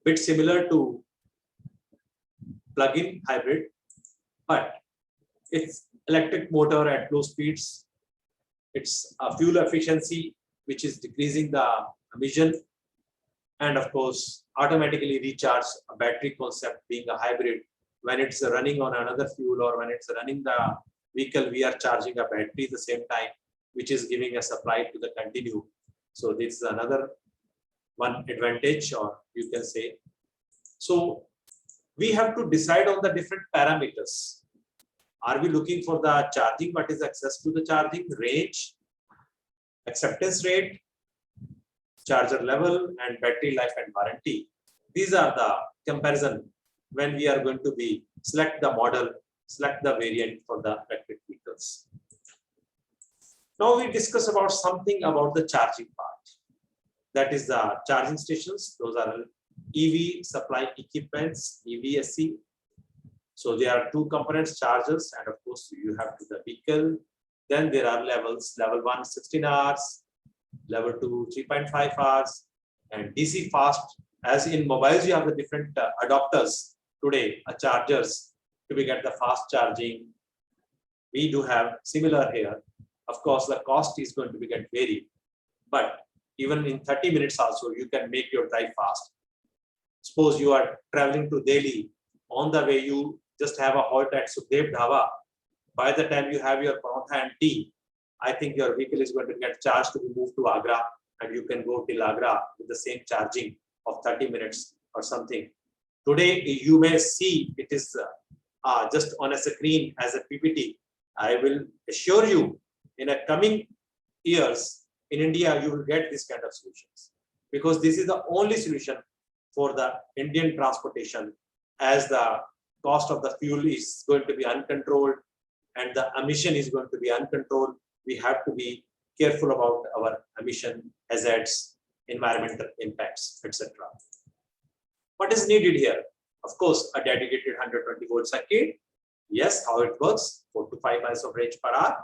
bit similar to plug-in hybrid, but it's electric motor at low speeds, It's a fuel efficiency, which is decreasing the emission. And of course, automatically recharge a battery concept being a hybrid. When it's running on another fuel or when it's running the vehicle, we are charging a battery at the same time, which is giving a supply to the continue. So this is another one advantage, or you can say. So we have to decide on the different parameters. Are we looking for the charging? What is access to the charging? Range, acceptance rate, charger level, and battery life and warranty. These are the comparison when we are going to be select the model, select the variant for the electric vehicles. Now we discuss about something about the charging part. That is the charging stations. Those are EV supply equipments, EVSE. So there are two components, chargers, and of course you have to the vehicle. Then there are levels, level 1, 16 hours, level 2, 3.5 hours, and DC fast. As in mobiles, you have the different adapters today, chargers to be get the fast charging. We do have similar here. Of course, the cost is going to be get varied, but even in 30 minutes also, you can make your drive fast. Suppose you are traveling to Delhi, on the way you just have a halt at Sukhdev Dhaba. By the time you have your paratha and tea, I think your vehicle is going to get charged to be moved to Agra, and you can go till Agra with the same charging of 30 minutes or something. Today, you may see it is just on a screen as a PPT. I will assure you in a coming years in India, you will get this kind of solutions, because this is the only solution for the Indian transportation, as the cost of the fuel is going to be uncontrolled and the emission is going to be uncontrolled. We have to be careful about our emission hazards, environmental impacts, etc. What is needed here? Of course, a dedicated 120 volt circuit. Yes, how it works, 4 to 5 miles of range per hour.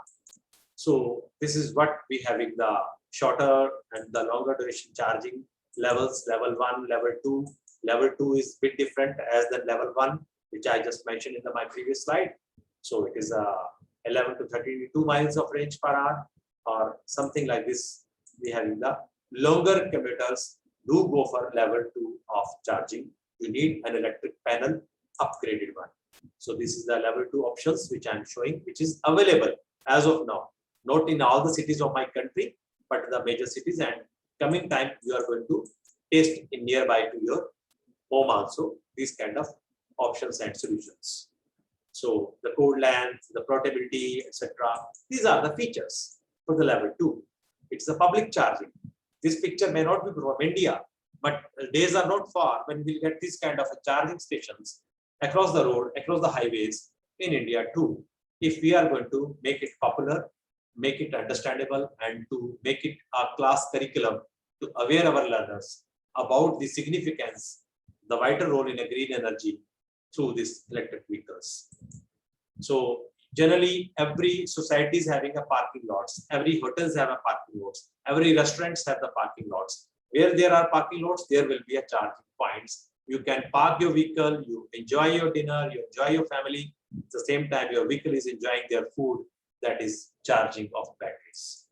So this is what we having the shorter and the longer duration charging levels, level 1, level 2. Level 2 is a bit different as the level 1, which I just mentioned in my previous slide. So it is 11 to 32 miles of range per hour or something like this. We have in the longer commuters do go for level 2 of charging. You need an electric panel upgraded one. So this is the level 2 options which I am showing, which is available as of now. Not in all the cities of my country, but the major cities, and coming time you are going to test in nearby to your home also these kind of options and solutions. So the code length, the portability, etc. These are the features for the level 2. It's the public charging. This picture may not be from India, but days are not far when we'll get this kind of charging stations across the road, across the highways in India too. If we are going to make it popular, make it understandable, and to make it a class curriculum to aware our learners about the significance, the vital role in a green energy through these electric vehicles. So generally, every society is having a parking lots. Every hotels have a parking lots. Every restaurants have the parking lots. Where there are parking lots, there will be a charging points. You can park your vehicle, you enjoy your dinner, you enjoy your family. At the same time, your vehicle is enjoying their food, that is charging of batteries.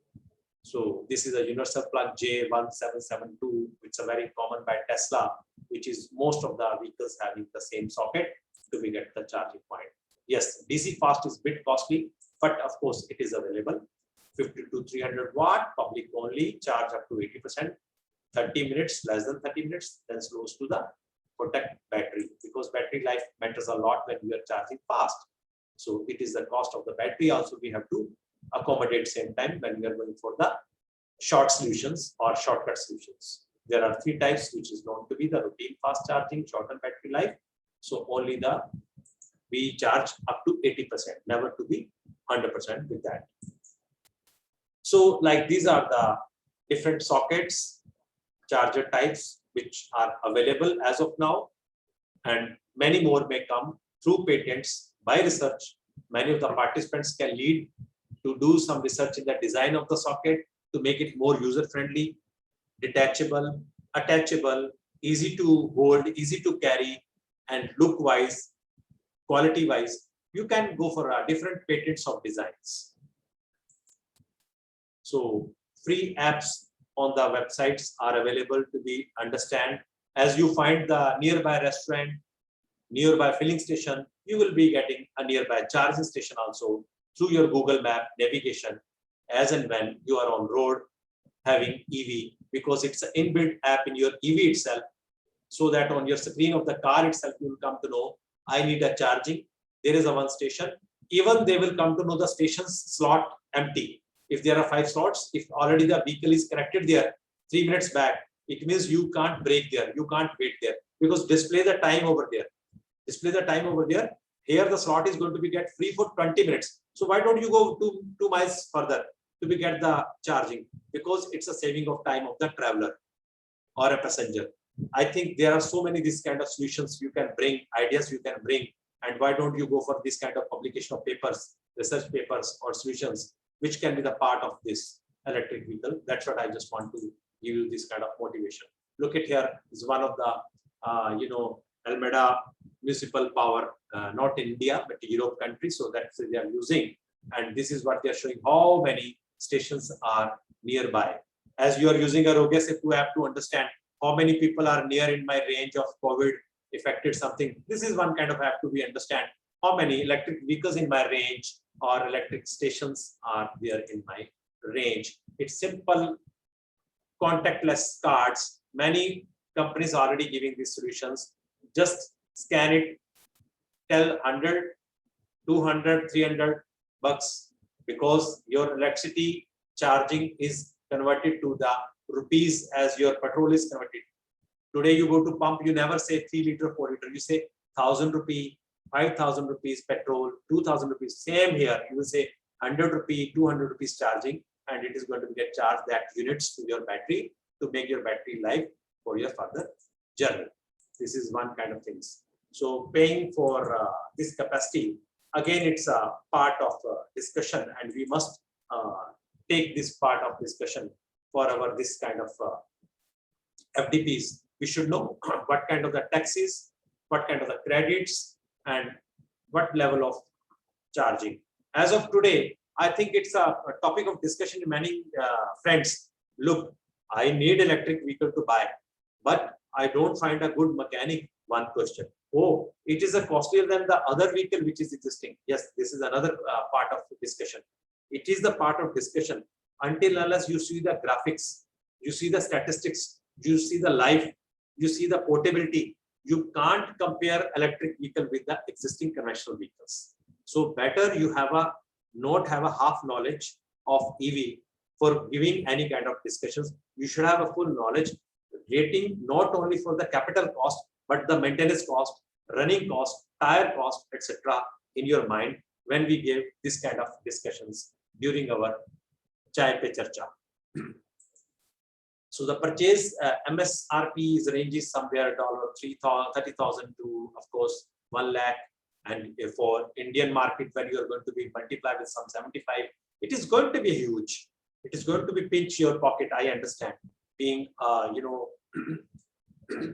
So this is a universal plug J1772. It's a very common by Tesla, which is most of the vehicles having the same socket to be get the charging point. Yes, DC fast is a bit costly, but of course it is available. 50 to 300 watt, public only, charge up to 80%, 30 minutes, less than 30 minutes, then slows to the protect battery, because battery life matters a lot when we are charging fast. So it is the cost of the battery also we have to accommodate same time when we are going for the short solutions or shortcut solutions. There are 3 types, which is known to be the routine fast charging, shorter battery life. So only we charge up to 80%, never to be 100% with that. So like these are the different sockets, charger types, which are available as of now, and many more may come through patents by research. Many of the participants can lead to do some research in the design of the socket to make it more user-friendly, detachable, attachable, easy to hold, easy to carry, and look-wise, quality-wise. You can go for different patents of designs. So free apps on the websites are available to be understand. As you find the nearby restaurant, nearby filling station, you will be getting a nearby charging station also through your Google Map navigation as and when you are on road having EV, because it's an inbuilt app in your EV itself, so that on your screen of the car itself, you will come to know, I need a charging. There is a one station. Even they will come to know the station's slot empty. If there are 5 slots, if already the vehicle is connected there 3 minutes back, it means you can't brake there, you can't wait there, because display the time over there. Display the time over there. Here the slot is going to be get free for 20 minutes. So why don't you go 2 miles further to be get the charging? Because it's a saving of time of the traveler or a passenger. I think there are so many this kind of solutions you can bring, ideas you can bring, and why don't you go for this kind of publication of papers, research papers or solutions, which can be the part of this electric vehicle. That's what I just want to give you this kind of motivation. Look at here is one of the, Almeda municipal power, not in India, but Europe country. So that's they are using. And this is what they are showing, how many stations are nearby. As you are using a Rogasetu app to understand how many people are near in my range of COVID affected something. This is one kind of app to be understand how many electric vehicles in my range or electric stations are there in my range. It's simple contactless cards. Many companies are already giving these solutions. Just scan it, tell 100, 200, 300 bucks, because your electricity charging is converted to the rupees as your petrol is converted. Today you go to pump, you never say 3 liter, 4 liter, you say 1,000 rupee, 5,000 rupees petrol, 2,000 rupees. Same here, you will say 100 rupee, 200 rupees charging, and it is going to get charged that units to your battery to make your battery life for your further journey. This is one kind of things. So paying for this capacity, again, it's a part of discussion, and we must take this part of discussion for our this kind of FDPs. We should know what kind of the taxes, what kind of the credits, and what level of charging. As of today, I think it's a topic of discussion to many friends. Look, I need electric vehicle to buy, but I don't find a good mechanic. One question. Oh, it is a costlier than the other vehicle which is existing. Yes, this is another part of the discussion. It is the part of discussion until unless you see the graphics, you see the statistics, you see the life, you see the portability. You can't compare electric vehicle with the existing conventional vehicles. So better you have a not have a half knowledge of EV for giving any kind of discussions. You should have a full knowledge, rating not only for the capital cost, but the maintenance cost, running cost, tire cost, etc. in your mind when we give this kind of discussions during our Chai Pe Charcha. So the purchase MSRP is ranges somewhere $30,000 to, of course, 1 lakh. And for Indian market, when you are going to be multiplied with some 75, it is going to be huge. It is going to be pinch your pocket. I understand, being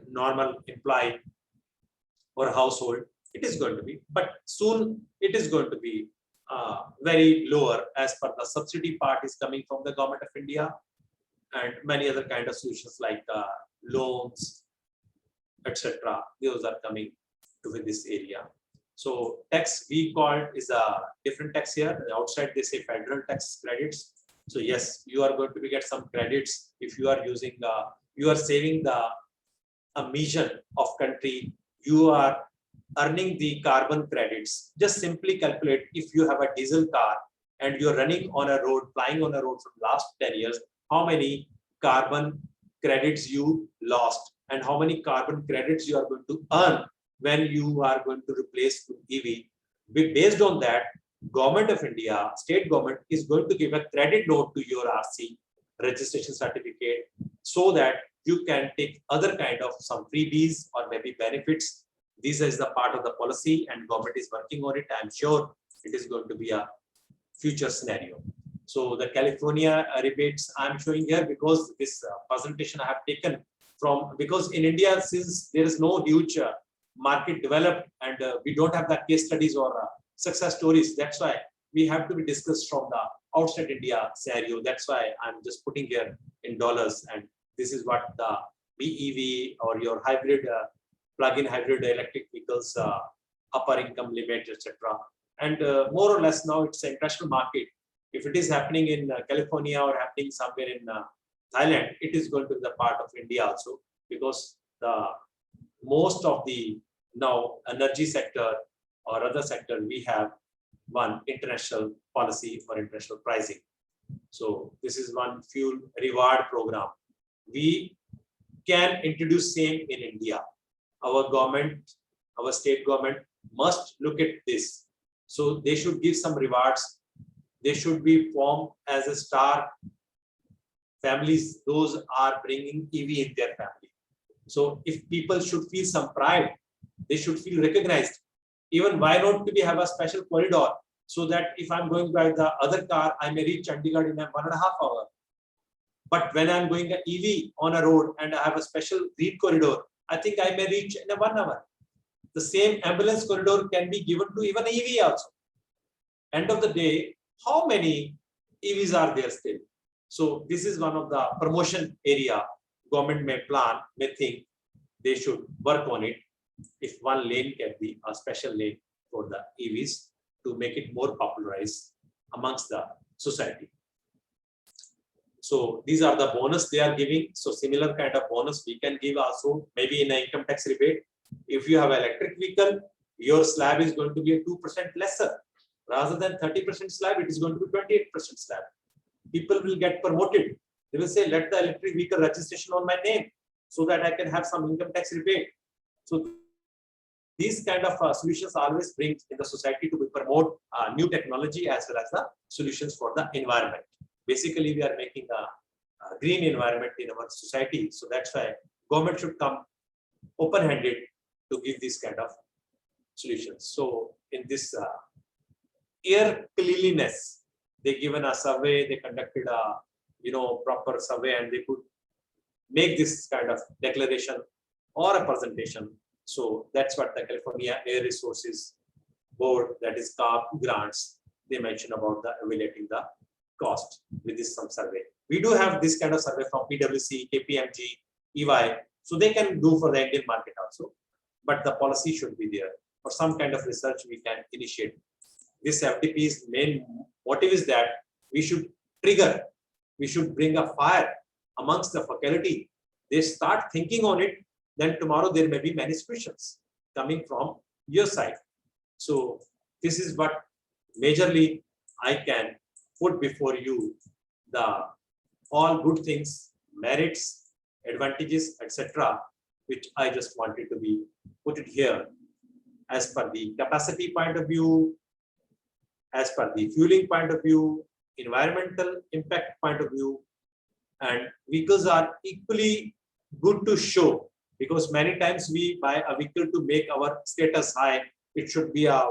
normal employee or household, it is going to be, but soon it is going to be very lower as per the subsidy part is coming from the government of India, and many other kind of solutions like loans, etc. Those are coming to this area. So tax we called is a different tax here. Outside they say federal tax credits. So yes, you are going to get some credits if you are using you are saving the emission of country. You are earning the carbon credits. Just simply calculate if you have a diesel car and you're running on a road, flying on a road for the last 10 years, how many carbon credits you lost and how many carbon credits you are going to earn when you are going to replace to EV. Based on that, Government of India, state government is going to give a credit note to your RC registration certificate so that you can take other kind of some freebies or maybe benefits. This is the part of the policy and government is working on it. I'm sure it is going to be a future scenario. So the California rebates I'm showing here because this presentation I have taken from, because in India, since there is no huge market developed and we don't have the case studies or success stories, that's why we have to be discussed from the outside India scenario. That's why I'm just putting here in dollars, and this is what the BEV or your hybrid plug-in hybrid electric vehicles upper income limit, etc. And more or less now it's an international market. If it is happening in California or happening somewhere in Thailand, it is going to be the part of India also, because the most of the now energy sector or other sector, we have one international policy for international pricing. So this is one fuel reward program. We can introduce same in India. Our government, our state government must look at this. So they should give some rewards. They should be formed as a star families. Those are bringing EV in their family. So if people should feel some pride, they should feel recognized. Even why not we have a special corridor so that if I'm going by the other car, I may reach Chandigarh in 1.5 hours. But when I'm going an EV on a road and I have a special green corridor, I think I may reach in 1 hour. The same ambulance corridor can be given to even EV also. End of the day, how many EVs are there still? So this is one of the promotion area government may plan, may think they should work on it. If one lane can be a special lane for the EVs to make it more popularized amongst the society. So these are the bonus they are giving. So similar kind of bonus we can give also, maybe in an income tax rebate. If you have an electric vehicle, your slab is going to be a 2% lesser. Rather than 30% slab, it is going to be 28% slab. People will get promoted. They will say, let the electric vehicle registration on my name so that I can have some income tax rebate. So these kind of solutions always bring in the society to promote new technology as well as the solutions for the environment. Basically, we are making a green environment in our society. So that's why government should come open-handed to give these kind of solutions. So in this air cleanliness, they given a survey, they conducted a proper survey, and they could make this kind of declaration or a presentation. So that's what the California Air Resources Board, that is CARB grants, they mention about the evaluating the cost with this some survey. We do have this kind of survey from PwC, KPMG, EY, so they can do for the Indian market also, but the policy should be there. For some kind of research we can initiate. This FDP's main motive is that we should trigger, we should bring a fire amongst the faculty. They start thinking on it, then tomorrow there may be many solutions coming from your side. So this is what majorly I can put before you, the all good things, merits, advantages, etc., which I just wanted to be put it here as per the capacity point of view, as per the fueling point of view, environmental impact point of view, and vehicles are equally good to show, because many times we buy a vehicle to make our status high. It should be a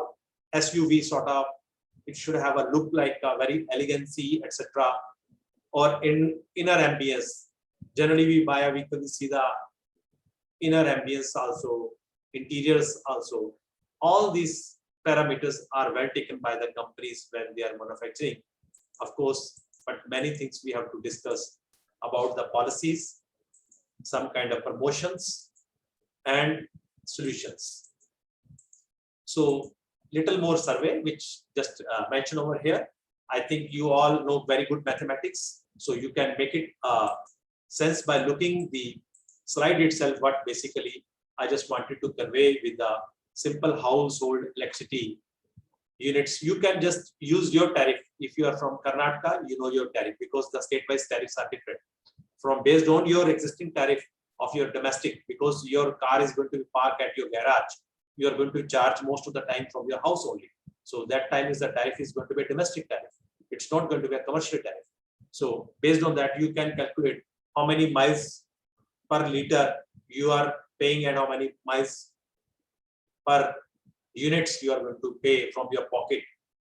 SUV sort of, it should have a look like a very elegancy, etc. Or in inner ambience. Generally we buy a vehicle to see the inner ambience also, interiors also. All these parameters are well taken by the companies when they are manufacturing, of course, but many things we have to discuss about the policies, some kind of promotions and solutions. So little more survey, which just mentioned over here. I think you all know very good mathematics, so you can make it sense by looking the slide itself. What basically I just wanted to convey with the simple household electricity units. You can just use your tariff. If you are from Karnataka, you know your tariff, because the state-wise tariffs are different. From based on your existing tariff of your domestic, because your car is going to be parked at your garage, you are going to charge most of the time from your house only. So that time is the tariff is going to be a domestic tariff. It's not going to be a commercial tariff. So based on that, you can calculate how many miles per liter you are paying and how many miles per units you are going to pay from your pocket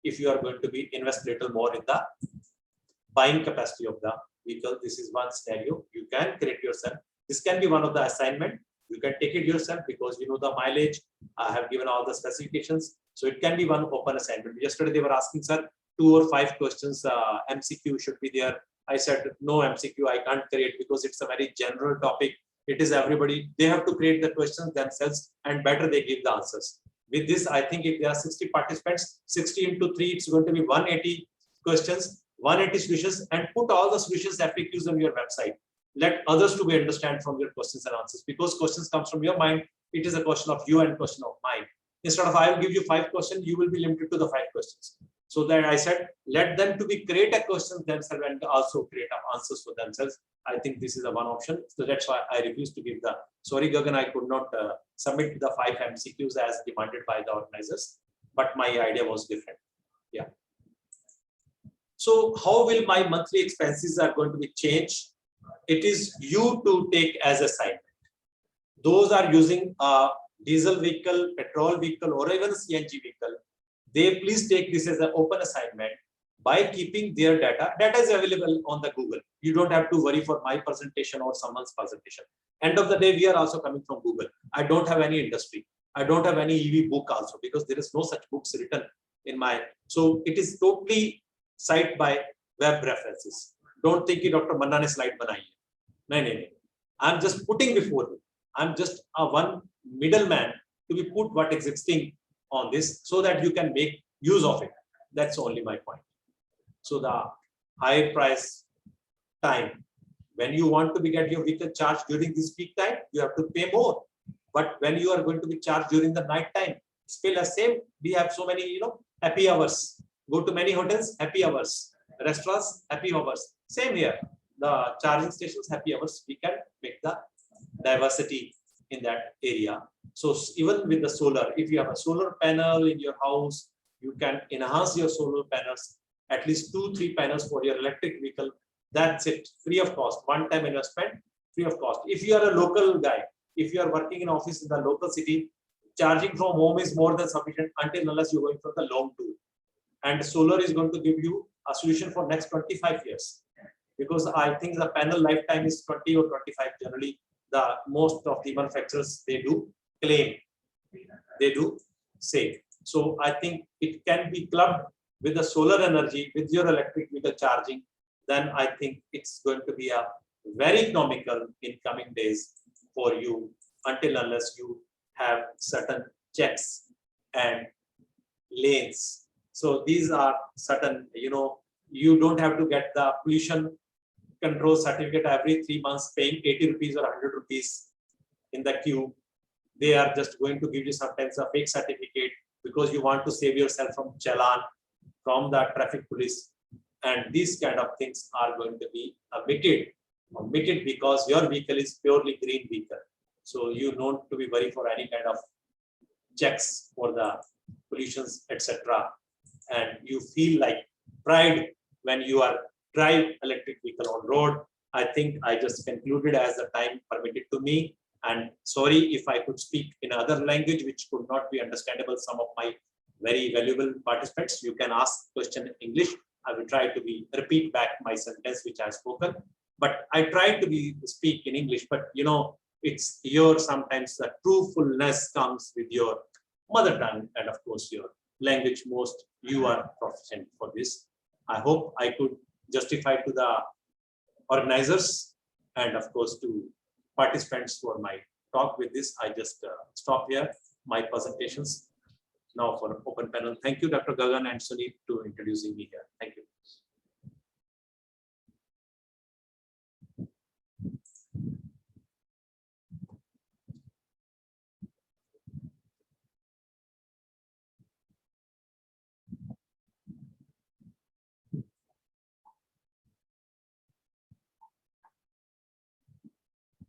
if you are going to be invest little more in the buying capacity of the vehicle. This is one scenario you can create yourself. This can be one of the assignment. You can take it yourself because you know the mileage. I have given all the specifications. So it can be one open assignment. Yesterday they were asking, sir, 2 or 5 questions MCQ should be there. I said no MCQ I can't create because it's a very general topic. It is everybody, they have to create the questions themselves and better they give the answers. With this, I think if there are 60 participants, 60 into 3, it's going to be 180 questions, 180 solutions, and put all the solutions FAQs on your website. Let others to be understand from your questions and answers, because questions comes from your mind. It is a question of you and question of mine. Instead of I will give you 5 questions, you will be limited to the 5 questions. So that I said, let them to be create a question themselves and also create answers for themselves. I think this is the one option. So that's why I refuse to give the, sorry Gagan, I could not submit the 5 MCQs as demanded by the organizers, but my idea was different. Yeah. So how will my monthly expenses are going to be changed? It is you to take as assignment. Those are using a diesel vehicle, petrol vehicle, or even CNG vehicle. They please take this as an open assignment by keeping their data. Data is available on the Google. You don't have to worry for my presentation or someone's presentation. End of the day, we are also coming from Google. I don't have any industry. I don't have any EV book also because there is no such books written in my. So it is totally cite by web references. Don't think कि Dr. Manna ने slide बनाई है. नहीं. I'm just putting before you. I'm just a one middleman to be put what existing on this so that you can make use of it. That's only my point. So the high price time, when you want to be get your vehicle charged during this peak time, you have to pay more. But when you are going to be charged during the night time, still the same. We have so many, happy hours. Go to many hotels, happy hours. Restaurants, happy hours. Same here. The charging stations, happy hours. We can make the diversity in that area. So even with the solar, if you have a solar panel in your house, you can enhance your solar panels, at least 2-3 panels for your electric vehicle. That's it, free of cost, one-time investment, free of cost. If you are a local guy, if you are working in office in the local city, charging from home is more than sufficient until unless you're going for the long tour. And solar is going to give you a solution for next 25 years. Because I think the panel lifetime is 20 or 25 generally. The most of the manufacturers, they do claim, they do say. So I think it can be clubbed with the solar energy, with your electric vehicle charging, then I think it's going to be a very economical in coming days for you until unless you have certain checks and lanes. So these are certain, you don't have to get the pollution control certificate every 3 months, paying 80 rupees or 100 rupees in the queue. They are just going to give you sometimes a fake certificate because you want to save yourself from challan from the traffic police. And these kind of things are going to be omitted because your vehicle is purely green vehicle. So you don't have to be worried for any kind of checks for the pollutions, etc. And you feel like pride when you are drive electric vehicle on road. I think I just concluded as the time permitted to me. And sorry if I could speak in other language which could not be understandable. Some of my very valuable participants, you can ask question in English. I will try to repeat back my sentence which I have spoken. But I try to speak in English. But it's your sometimes the truthfulness comes with your mother tongue and of course your language. Most you are proficient for this. I hope I could justify to the organizers and of course to participants for my talk. With this, I just stop here my presentations now for open panel. Thank you, Dr. Gagan and Sunit, to introducing me here. Thank you.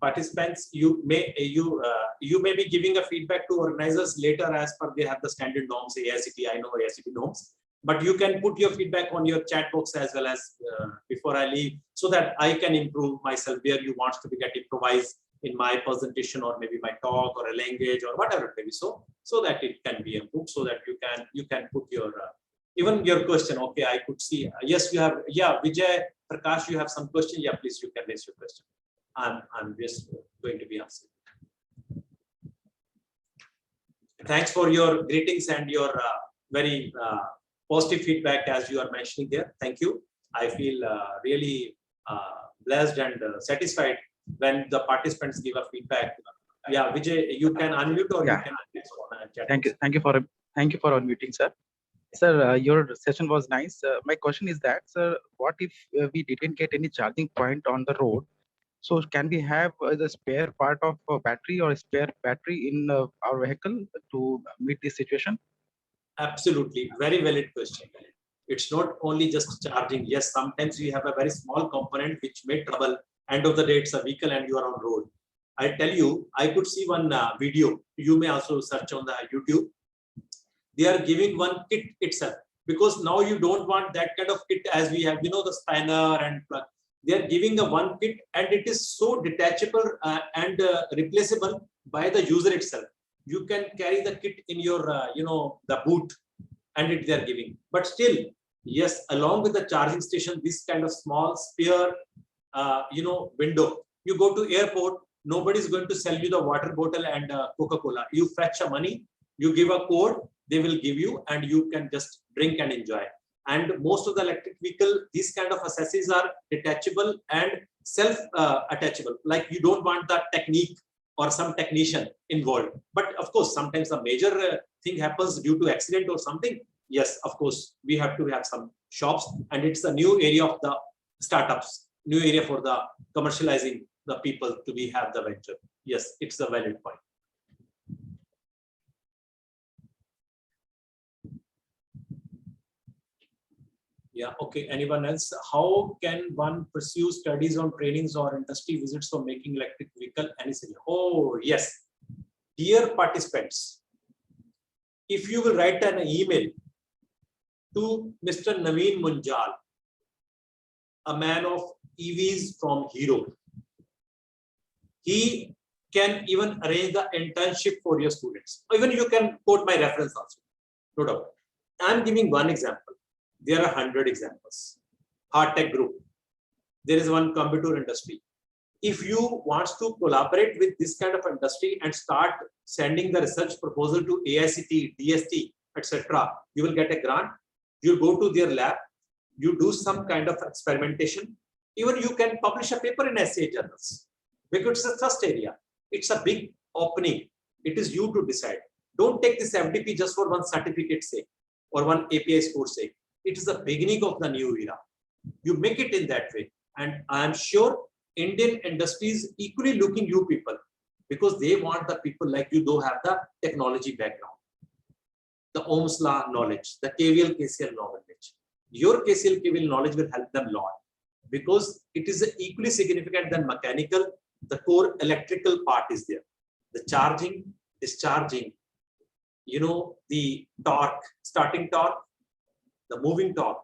Participants, you may be giving a feedback to organizers later as per they have the standard norms, AICTE, I know AICTE norms, but you can put your feedback on your chat box as well as before I leave, so that I can improve myself where you want to be get improvised in my presentation or maybe my talk or a language or whatever it may be, so that it can be improved, so that you can put your even your question. Okay, I could see yes, you have, Vijay Prakash, you have some question. Yeah, please, you can raise your question. I'm just going to be answering. Thanks for your greetings and your very positive feedback as you are mentioning there. Thank you. I feel really blessed and satisfied when the participants give a feedback. Yeah, Vijay, you can unmute or Yeah. you can chat. Thank you. Thank you for unmuting, sir. Sir, your session was nice. My question is that, sir, what if we didn't get any charging point on the road? So can we have the spare part of battery or spare battery in our vehicle to meet this situation? Absolutely, very valid question. It's not only just charging. Yes, sometimes we have a very small component which may trouble. End of the day, it's a vehicle and you are on road. I tell you, I could see one video. You may also search on the YouTube. They are giving one kit itself, because now you don't want that kind of kit as we have, you know, the spanner and plug. They are giving a one kit and it is so detachable and replaceable by the user itself. You can carry the kit in your, you know, the boot, and it they are giving. But still, yes, along with the charging station, this kind of small spare, you know, window. You go to airport, nobody is going to sell you the water bottle and Coca-Cola. You fetch a money, you give a code, they will give you, and you can just drink and enjoy. And most of the electric vehicle, these kind of accessories are detachable and self-attachable. Like you don't want that technique or some technician involved. But of course, sometimes a major thing happens due to accident or something. Yes, of course, we have to have some shops, and it's a new area of the startups, new area for the commercializing the people to be have the venture. Yes, it's a valid point. Yeah, okay. Anyone else? How can one pursue studies on trainings or industry visits for making electric vehicle any scenario? Oh, yes. Dear participants, if you will write an email to Mr. Naveen Munjal, a man of EVs from Hero, he can even arrange the internship for your students. Even you can quote my reference also, no doubt. I'm giving one example. There are 100 examples. Hard Tech Group. There is one computer industry. If you want to collaborate with this kind of industry and start sending the research proposal to AICT, DST, etc., you will get a grant. You go to their lab. You do some kind of experimentation. Even you can publish a paper in SCI journals, because it's a trust area. It's a big opening. It is you to decide. Don't take this FDP just for one certificate sake or one API score sake. It is the beginning of the new era. You make it in that way. And I am sure Indian industries equally looking you people, because they want the people like you who have the technology background, the Ohm's law knowledge, the KVL, KCL knowledge. Your KCL, KVL knowledge will help them a lot, because it is equally significant than mechanical. The core electrical part is there. The charging, discharging, you know, the torque, starting torque, the moving torque,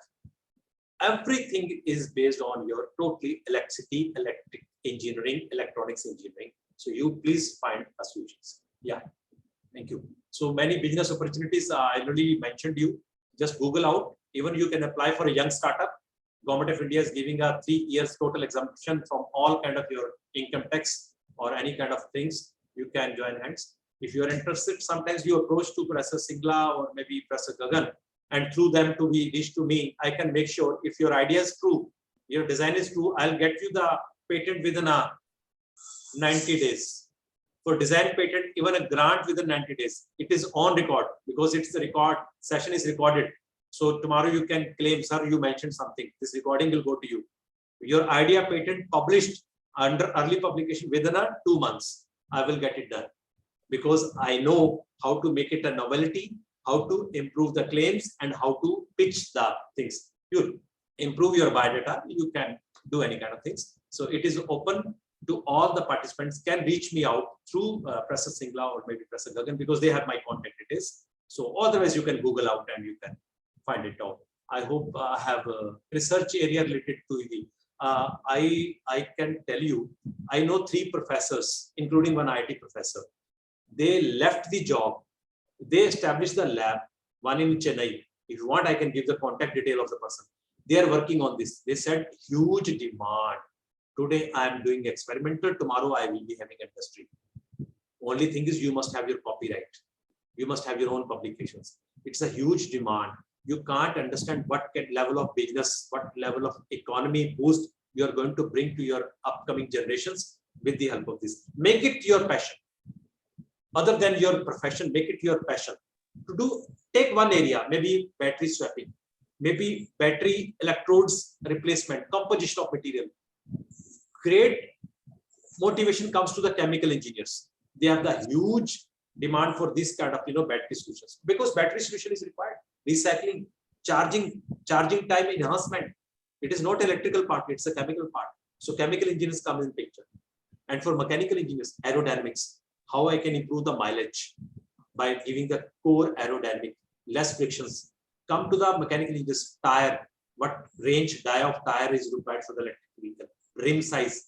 everything is based on your totally electricity, electric engineering, electronics engineering. So you please find a solutions. Yeah, thank you. So many business opportunities I already mentioned you. Just Google out. Even you can apply for a young startup. Government of India is giving a 3 years total exemption from all kind of your income tax or any kind of things. You can join hands. If you are interested, sometimes you approach to Professor Singla or maybe Professor Gagan, and through them to be reached to me. I can make sure if your idea is true, your design is true, I'll get you the patent within 90 days. For design patent, even a grant within 90 days. It is on record, because it's the record, session is recorded. So tomorrow you can claim, sir, you mentioned something. This recording will go to you. Your idea patent published under early publication within 2 months, I will get it done. Because I know how to make it a novelty, how to improve the claims, and how to pitch the things. You improve your biodata, you can do any kind of things. So it is open to all the participants, can reach me out through Professor Singla or maybe Professor Gagan, because they have my contact details. So otherwise you can Google out and you can find it out. I hope I have a research area related to EV. I can tell you, I know 3 professors, including one IT professor. They left the job. They established the lab, one in Chennai. If you want, I can give the contact detail of the person. They are working on this. They said huge demand. Today I am doing experimental. Tomorrow I will be having industry. Only thing is you must have your copyright. You must have your own publications. It's a huge demand. you can't understand what level of business, what level of economy boost you are going to bring to your upcoming generations with the help of this. Make it your passion. Other than your profession, make it your passion. Take one area, maybe battery swapping, maybe battery electrodes replacement, composition of material. Great motivation comes to the chemical engineers. They have the huge demand for this kind of battery solutions, because battery solution is required. Recycling, charging time enhancement. It is not electrical part, it's a chemical part. So chemical engineers come in picture. And for mechanical engineers, aerodynamics, how I can improve the mileage by giving the core aerodynamic, less frictions. Come to the mechanical engineers, tire, what range die of tire is required for the electric vehicle, rim size,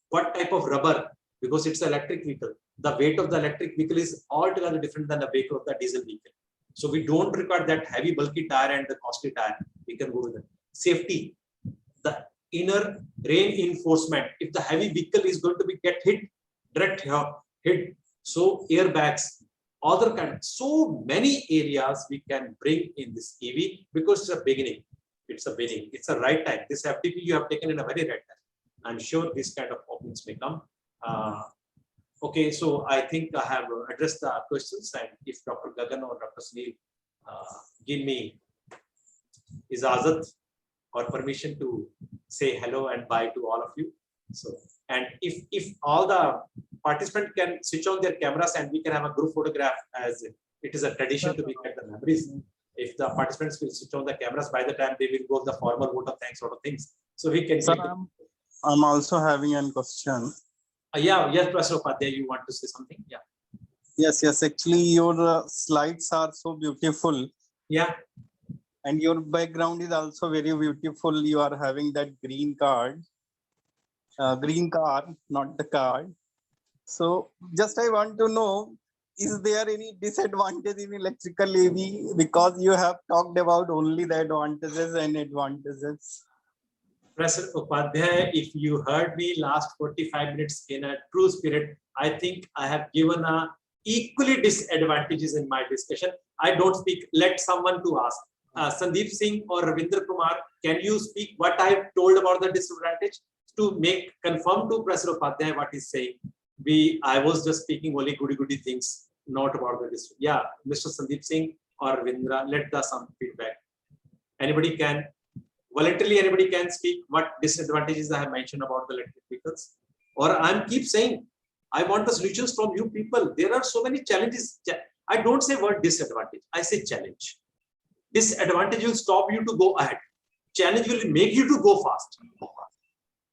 what type of rubber, because it's an electric vehicle. The weight of the electric vehicle is altogether different than the weight of the diesel vehicle. So we don't require that heavy bulky tire and the costly tire. We can go with it. Safety, the inner reinforcement. If the heavy vehicle is going to be hit, direct hit, so airbags, other kind. So many areas we can bring in this EV, because it's a beginning. It's a beginning. It's a right time. This FDP you have taken in a very right time. I'm sure this kind of openings may come. Okay, so I think I have addressed the questions, and if Dr. Gagan or Dr. Sunil give me ijazat or permission to say hello and bye to all of you. So, and if all the participants can switch on their cameras and we can have a group photograph, as it is a tradition to be kept the memories. If the participants will switch on the cameras, by the time they will go the formal vote of thanks sort of things. So we can. Sir, I'm also having a question. Yeah, yes, Professor Upadhyay, you want to say something? Yeah. Yes. Actually, your slides are so beautiful. Yeah. And your background is also very beautiful. You are having that green card, green car, not the card. So just I want to know, is there any disadvantage in electrical AV? Because you have talked about only the advantages and advantages. Professor Upadhyay, if you heard me last 45 minutes in a true spirit, I think I have given equally disadvantages in my discussion. I don't speak. Let someone to ask. Sandeep Singh or Ravindra Kumar, can you speak what I have told about the disadvantage to confirm to Professor Upadhyay what he's saying? I was just speaking only goody things, not about the disadvantage. Yeah, Mr. Sandeep Singh or Ravindra, let some feedback. Anybody can. Voluntarily, anybody can speak what disadvantages I have mentioned about the electric vehicles. Or I'm keep saying, I want the solutions from you people. There are so many challenges. I don't say word disadvantage. I say challenge. Disadvantage will stop you to go ahead. Challenge will make you to go fast.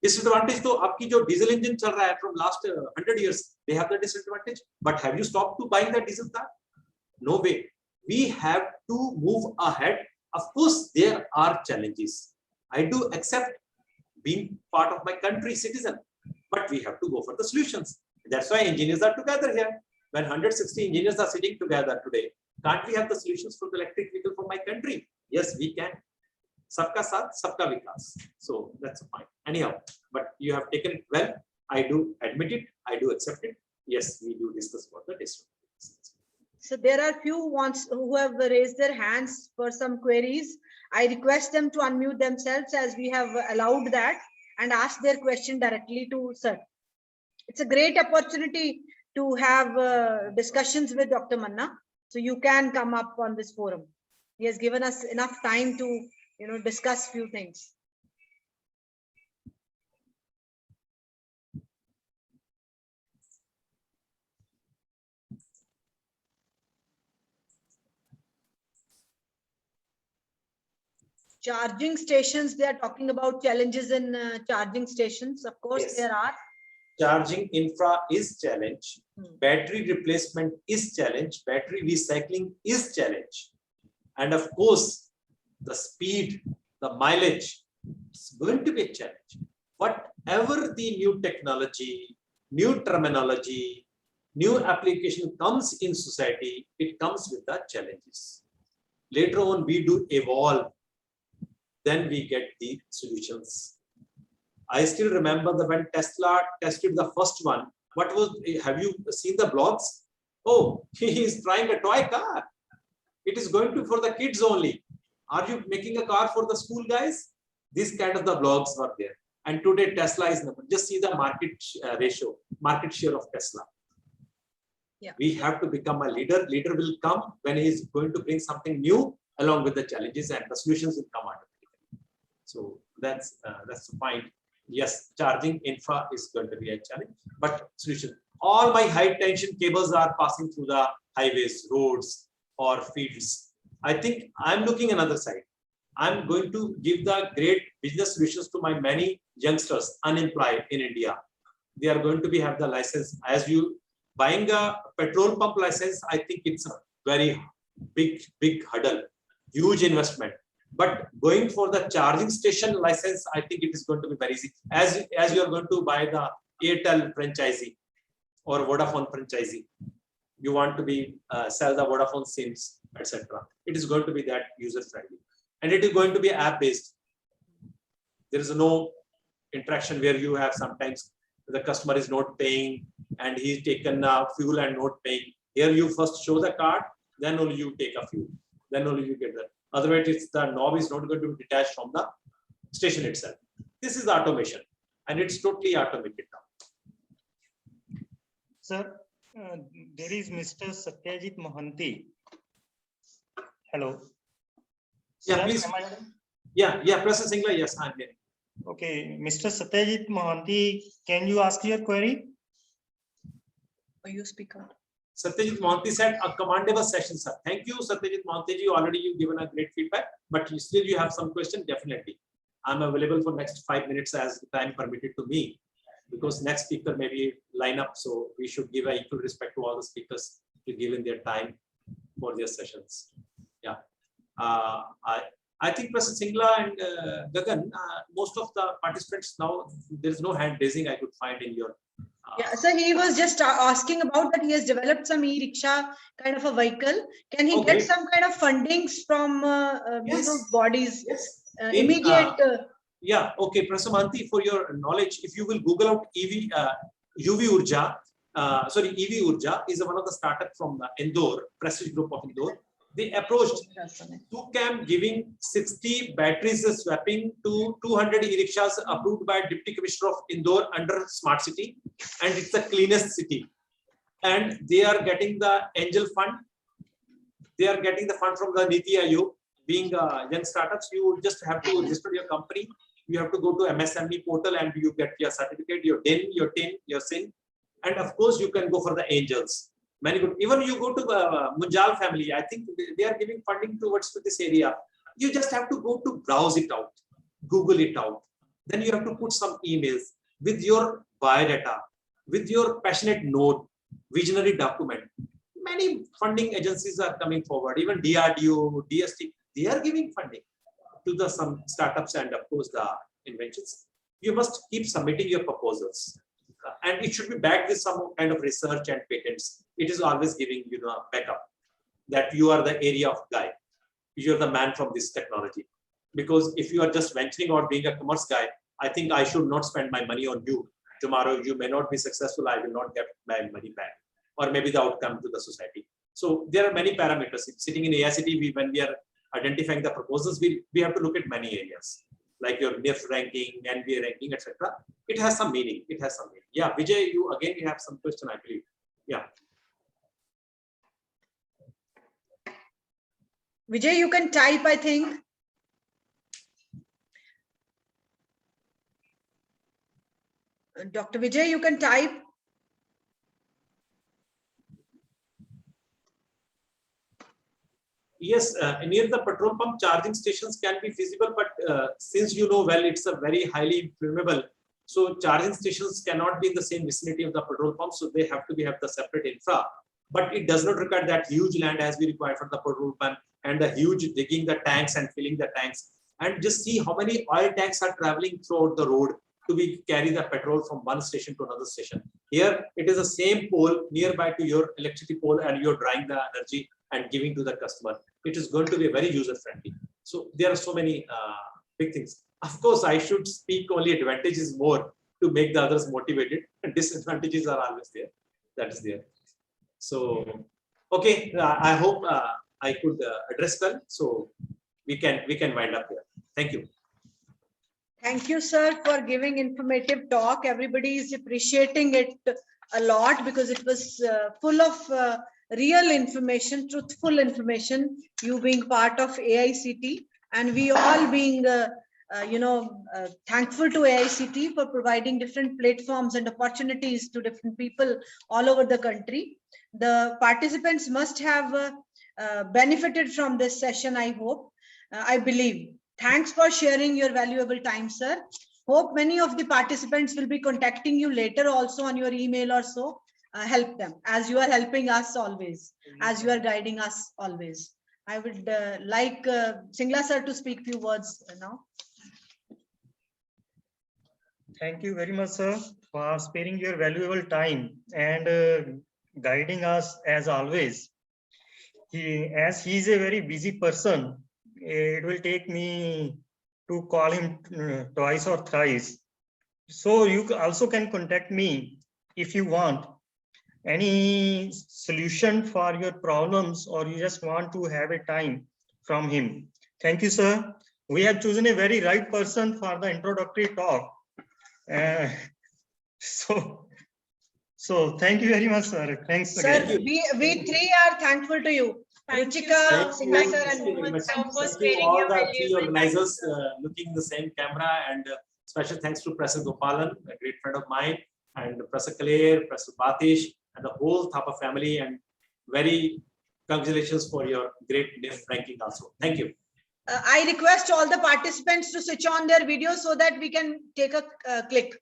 Disadvantage to आपकी जो diesel engine चल रहा है from last 100 years, they have the disadvantage. But have you stopped to buying that diesel car? No way. We have to move ahead. Of course, there are challenges. I do accept being part of my country citizen, but we have to go for the solutions. That's why engineers are together here. When 160 engineers are sitting together today, can't we have the solutions for the electric vehicle for my country? Yes, we can. Sabka saath, sabka vikas. So that's fine. Anyhow, but you have taken it well. I do admit it. I do accept it. Yes, we do discuss about the district. So there are few who have raised their hands for some queries. I request them to unmute themselves as we have allowed that and ask their question directly to sir. It's a great opportunity to have discussions with Dr. Manna. So you can come up on this forum. He has given us enough time to, discuss few things. Charging stations, they are talking about challenges in charging stations. Of course, Yes. there are. Charging infra is challenge. Battery replacement is challenge. Battery recycling is challenge. And of course, the speed, the mileage is going to be a challenge. Whatever the new technology, new terminology, new application comes in society, it comes with the challenges. Later on, we do evolve. Then we get the solutions. I still remember when Tesla tested the first one. Have you seen the blogs? Oh, he is trying a toy car. It is going to for the kids only. Are you making a car for the school guys? These kind of the blogs were there. And today Tesla is number. Just see the market ratio, market share of Tesla. Yeah. We have to become a leader. Leader will come when he is going to bring something new along with the challenges, and the solutions will come automatically. So that's the point. Yes, charging infra is going to be a challenge, but solution. All my high tension cables are passing through the highways, roads, or fields. I think I'm looking another side. I'm going to give the great business solutions to my many youngsters unemployed in India. They are going to have the license. As you buying a petrol pump license, I think it's a very big hurdle, huge investment. But going for the charging station license, I think it is going to be very easy. As you are going to buy the Airtel franchisee or Vodafone franchisee, you want to be sell the Vodafone SIMs, etc. It is going to be that user friendly, and it is going to be app based. There is no interaction where you have sometimes the customer is not paying and he's taken fuel and not paying. Here you first show the card, then only you take a fuel, then only you get that. Otherwise, it's the knob is not going to be detached from the station itself. This is the automation, and it's totally automated now. Sir, there is Mr. Satyajit Mohanty. Hello. Yeah, Sir, please. am I- Yeah, Professor Singla, yes, I'm here. Okay, Mr. Satyajit Mohanty, can you ask your query? Or you speak out. Satyajit Mohanty said a commendable session, sir. Thank you, Satyajit Mohanty. Already you've given a great feedback, but still you have some question, definitely. I'm available for next 5 minutes as time permitted to me, because next speaker maybe line up, so we should give equal respect to all the speakers to give in their time for their sessions. Yeah, I think Professor Singla and Gagan, most of the participants now, there's no hand raising I could find in your. Yeah, so he was just asking about that he has developed some e-rickshaw kind of a vehicle. Can he get some kind of fundings from you know, bodies? Yes. Immediate. Yeah, okay, Professor Mohanty, for your knowledge, if you will Google out UV Urja, EV Urja is one of the startup from Indore, Prestige Group of Indore. They approached TUCAM giving 60 batteries swapping to 200 e-rickshaws approved by Deputy Commissioner of Indore under Smart City, and it's the cleanest city. And they are getting the angel fund. They are getting the fund from the Niti Aayog. Being young startups, you just have to register your company. You have to go to MSME portal and you get your certificate, your DIN, your TIN, your SIN, and of course you can go for the angels. Many good. Even you go to Munjal family, I think they are giving funding towards this area. You just have to go to browse it out, Google it out. Then you have to put some emails with your biodata, with your passionate note, visionary document. Many funding agencies are coming forward. Even DRDO, DST, they are giving funding to some startups and of course the inventions. You must keep submitting your proposals. And it should be backed with some kind of research and patents. It is always giving a backup that you are the area of guy. You're the man from this technology. Because if you are just venturing out being a commerce guy, I think I should not spend my money on you. Tomorrow you may not be successful. I will not get my money back, or maybe the outcome to the society. So there are many parameters. Sitting in AICTE, when we are identifying the proposals, we have to look at many areas, like your NIF ranking, NBA ranking, etc. It has some meaning. It has some meaning. Yeah, Vijay, you have some question, I believe. Yeah. Vijay, you can type, I think. Dr. Vijay, you can type. Yes, near the petrol pump charging stations can be feasible, but since you know well, it's a very highly flammable. So charging stations cannot be in the same vicinity of the petrol pump, so they have to have the separate infra. But it does not require that huge land as we require for the petrol pump and the huge digging the tanks and filling the tanks. And just see how many oil tanks are traveling throughout the road to carry the petrol from one station to another station. Here, it is the same pole nearby to your electricity pole, and you're drawing the energy and giving to the customer. It is going to be very user friendly. So there are so many big things. Of course, I should speak only advantages more to make the others motivated, and disadvantages are always there. That is there. So, okay, I hope I could address well. So we can wind up here. Thank you. Thank you, sir, for giving informative talk. Everybody is appreciating it a lot because it was full of real information, truthful information, you being part of AICT and we all being, thankful to AICT for providing different platforms and opportunities to different people all over the country. The participants must have benefited from this session, I hope, I believe. Thanks for sharing your valuable time, sir. Hope many of the participants will be contacting you later also on your email or so. Help them as you are helping us always, as you are guiding us always. I would like Singla sir to speak few words now. Thank you very much, sir, for sparing your valuable time and guiding us as always. As he is a very busy person, it will take me to call him twice or thrice. So you also can contact me if you want any solution for your problems or you just want to have a time from him. Thank you, sir. We have chosen a very right person for the introductory talk. So thank you very much, sir. Thanks Sir, again. we three are thankful to you. Ruchika, Singla sir, and Mohammed. Thank you all the three organizers looking in the same camera, and special thanks to Professor Gopalan, a great friend of mine, and Professor Kaler, Professor Batish, and the whole Thapa family, and very congratulations for your great NIF ranking also. Thank you. I request all the participants to switch on their video so that we can take a click.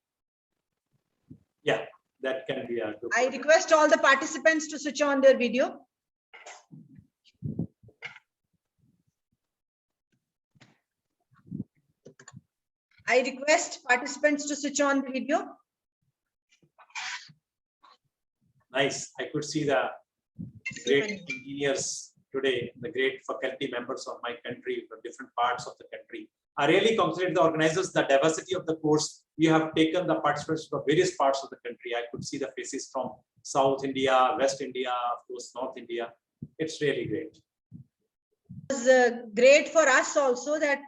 Yeah, that can be a good. I request all the participants to switch on their video. I request participants to switch on the video. Nice. I could see the great engineers today, the great faculty members of my country from different parts of the country. I really congratulate the organizers, the diversity of the course. You have taken the participants from various parts of the country. I could see the faces from South India, West India, of course, North India. It's really great. It was great for us also that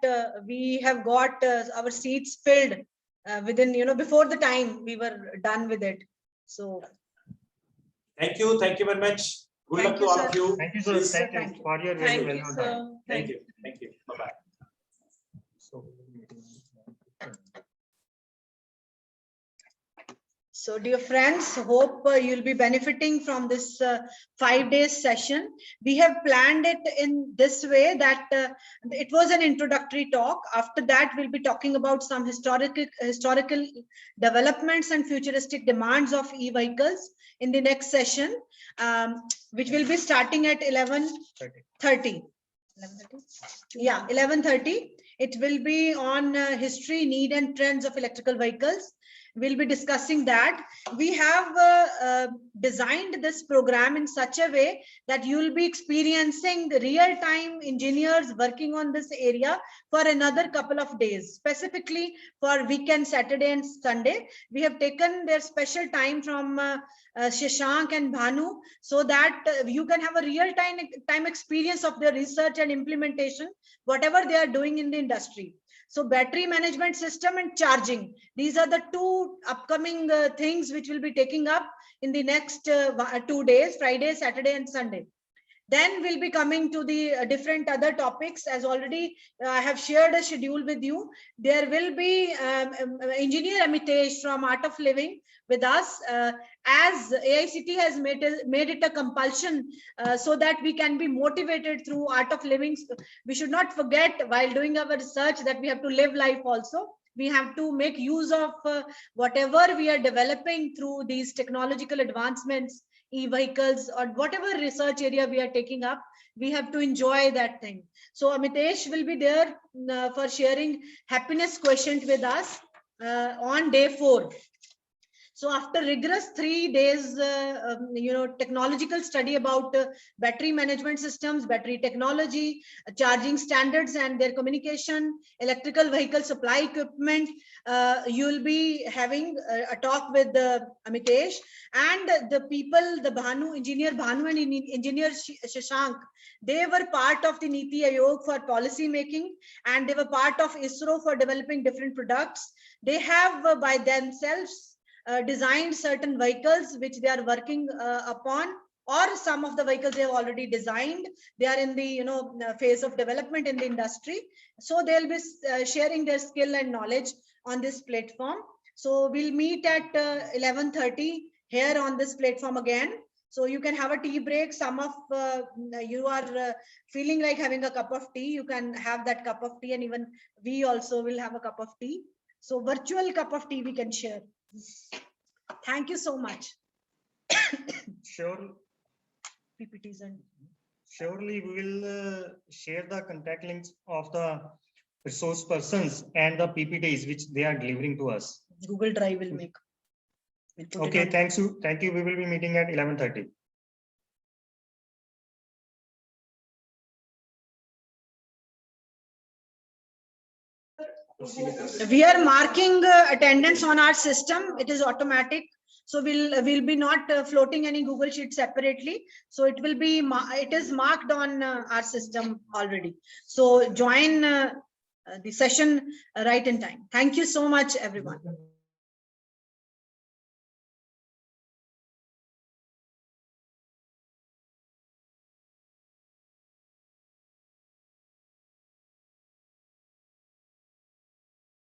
we have got our seats filled within, before the time we were done with it. So thank you very much. Good luck to all of you. Thank you, sir. Thank you for your very valuable time. Thank you. Bye-bye. So dear friends, hope you'll be benefiting from this 5-day session. We have planned it in this way that it was an introductory talk. After that, we'll be talking about some historical developments and futuristic demands of e-vehicles in the next session, which will be starting at 11:30. Yeah, 11:30. It will be on history, need and trends of electrical vehicles. We'll be discussing that. We have designed this program in such a way that you'll be experiencing the real-time engineers working on this area for another couple of days, specifically for weekend, Saturday and Sunday. We have taken their special time from Shashank and Bhanu so that you can have a real-time experience of their research and implementation, whatever they are doing in the industry. So battery management system and charging, these are the two upcoming things which will be taking up in the next 2 days, Friday, Saturday and Sunday. Then we'll be coming to the different other topics. As already I have shared a schedule with you. There will be Engineer Amitesh from Art of Living with us, as AICT has made it a compulsion so that we can be motivated through Art of Living. We should not forget while doing our research that we have to live life also. We have to make use of whatever we are developing through these technological advancements, e-vehicles or whatever research area we are taking up. We have to enjoy that thing. So Amitesh will be there for sharing happiness quotient with us on day 4. So after rigorous 3 days, technological study about battery management systems, battery technology, charging standards and their communication, electrical vehicle supply equipment, you will be having a talk with Amitesh and the people, the engineer Bhanu and engineer Shashank. They were part of the Niti Aayog for policy making, and they were part of ISRO for developing different products. They have by themselves designed certain vehicles which they are working upon, or some of the vehicles they have already designed. They are in the phase of development in the industry. So they'll be sharing their skill and knowledge on this platform. So we'll meet at 11:30 here on this platform again. So you can have a tea break. Some of you are feeling like having a cup of tea. You can have that cup of tea, and even we also will have a cup of tea. So virtual cup of tea we can share. Thank you so much. Sure. PPTs and surely we will share the contact links of the resource persons and the PPTs which they are delivering to us. Google Drive will make. We'll put it Okay, on. thank you. Thank you. We will be meeting at 11:30. We are marking attendance on our system. It is automatic. So we'll be not floating any Google Sheet separately. So it will be, it is marked on our system already. So join the session right in time. Thank you so much, everyone.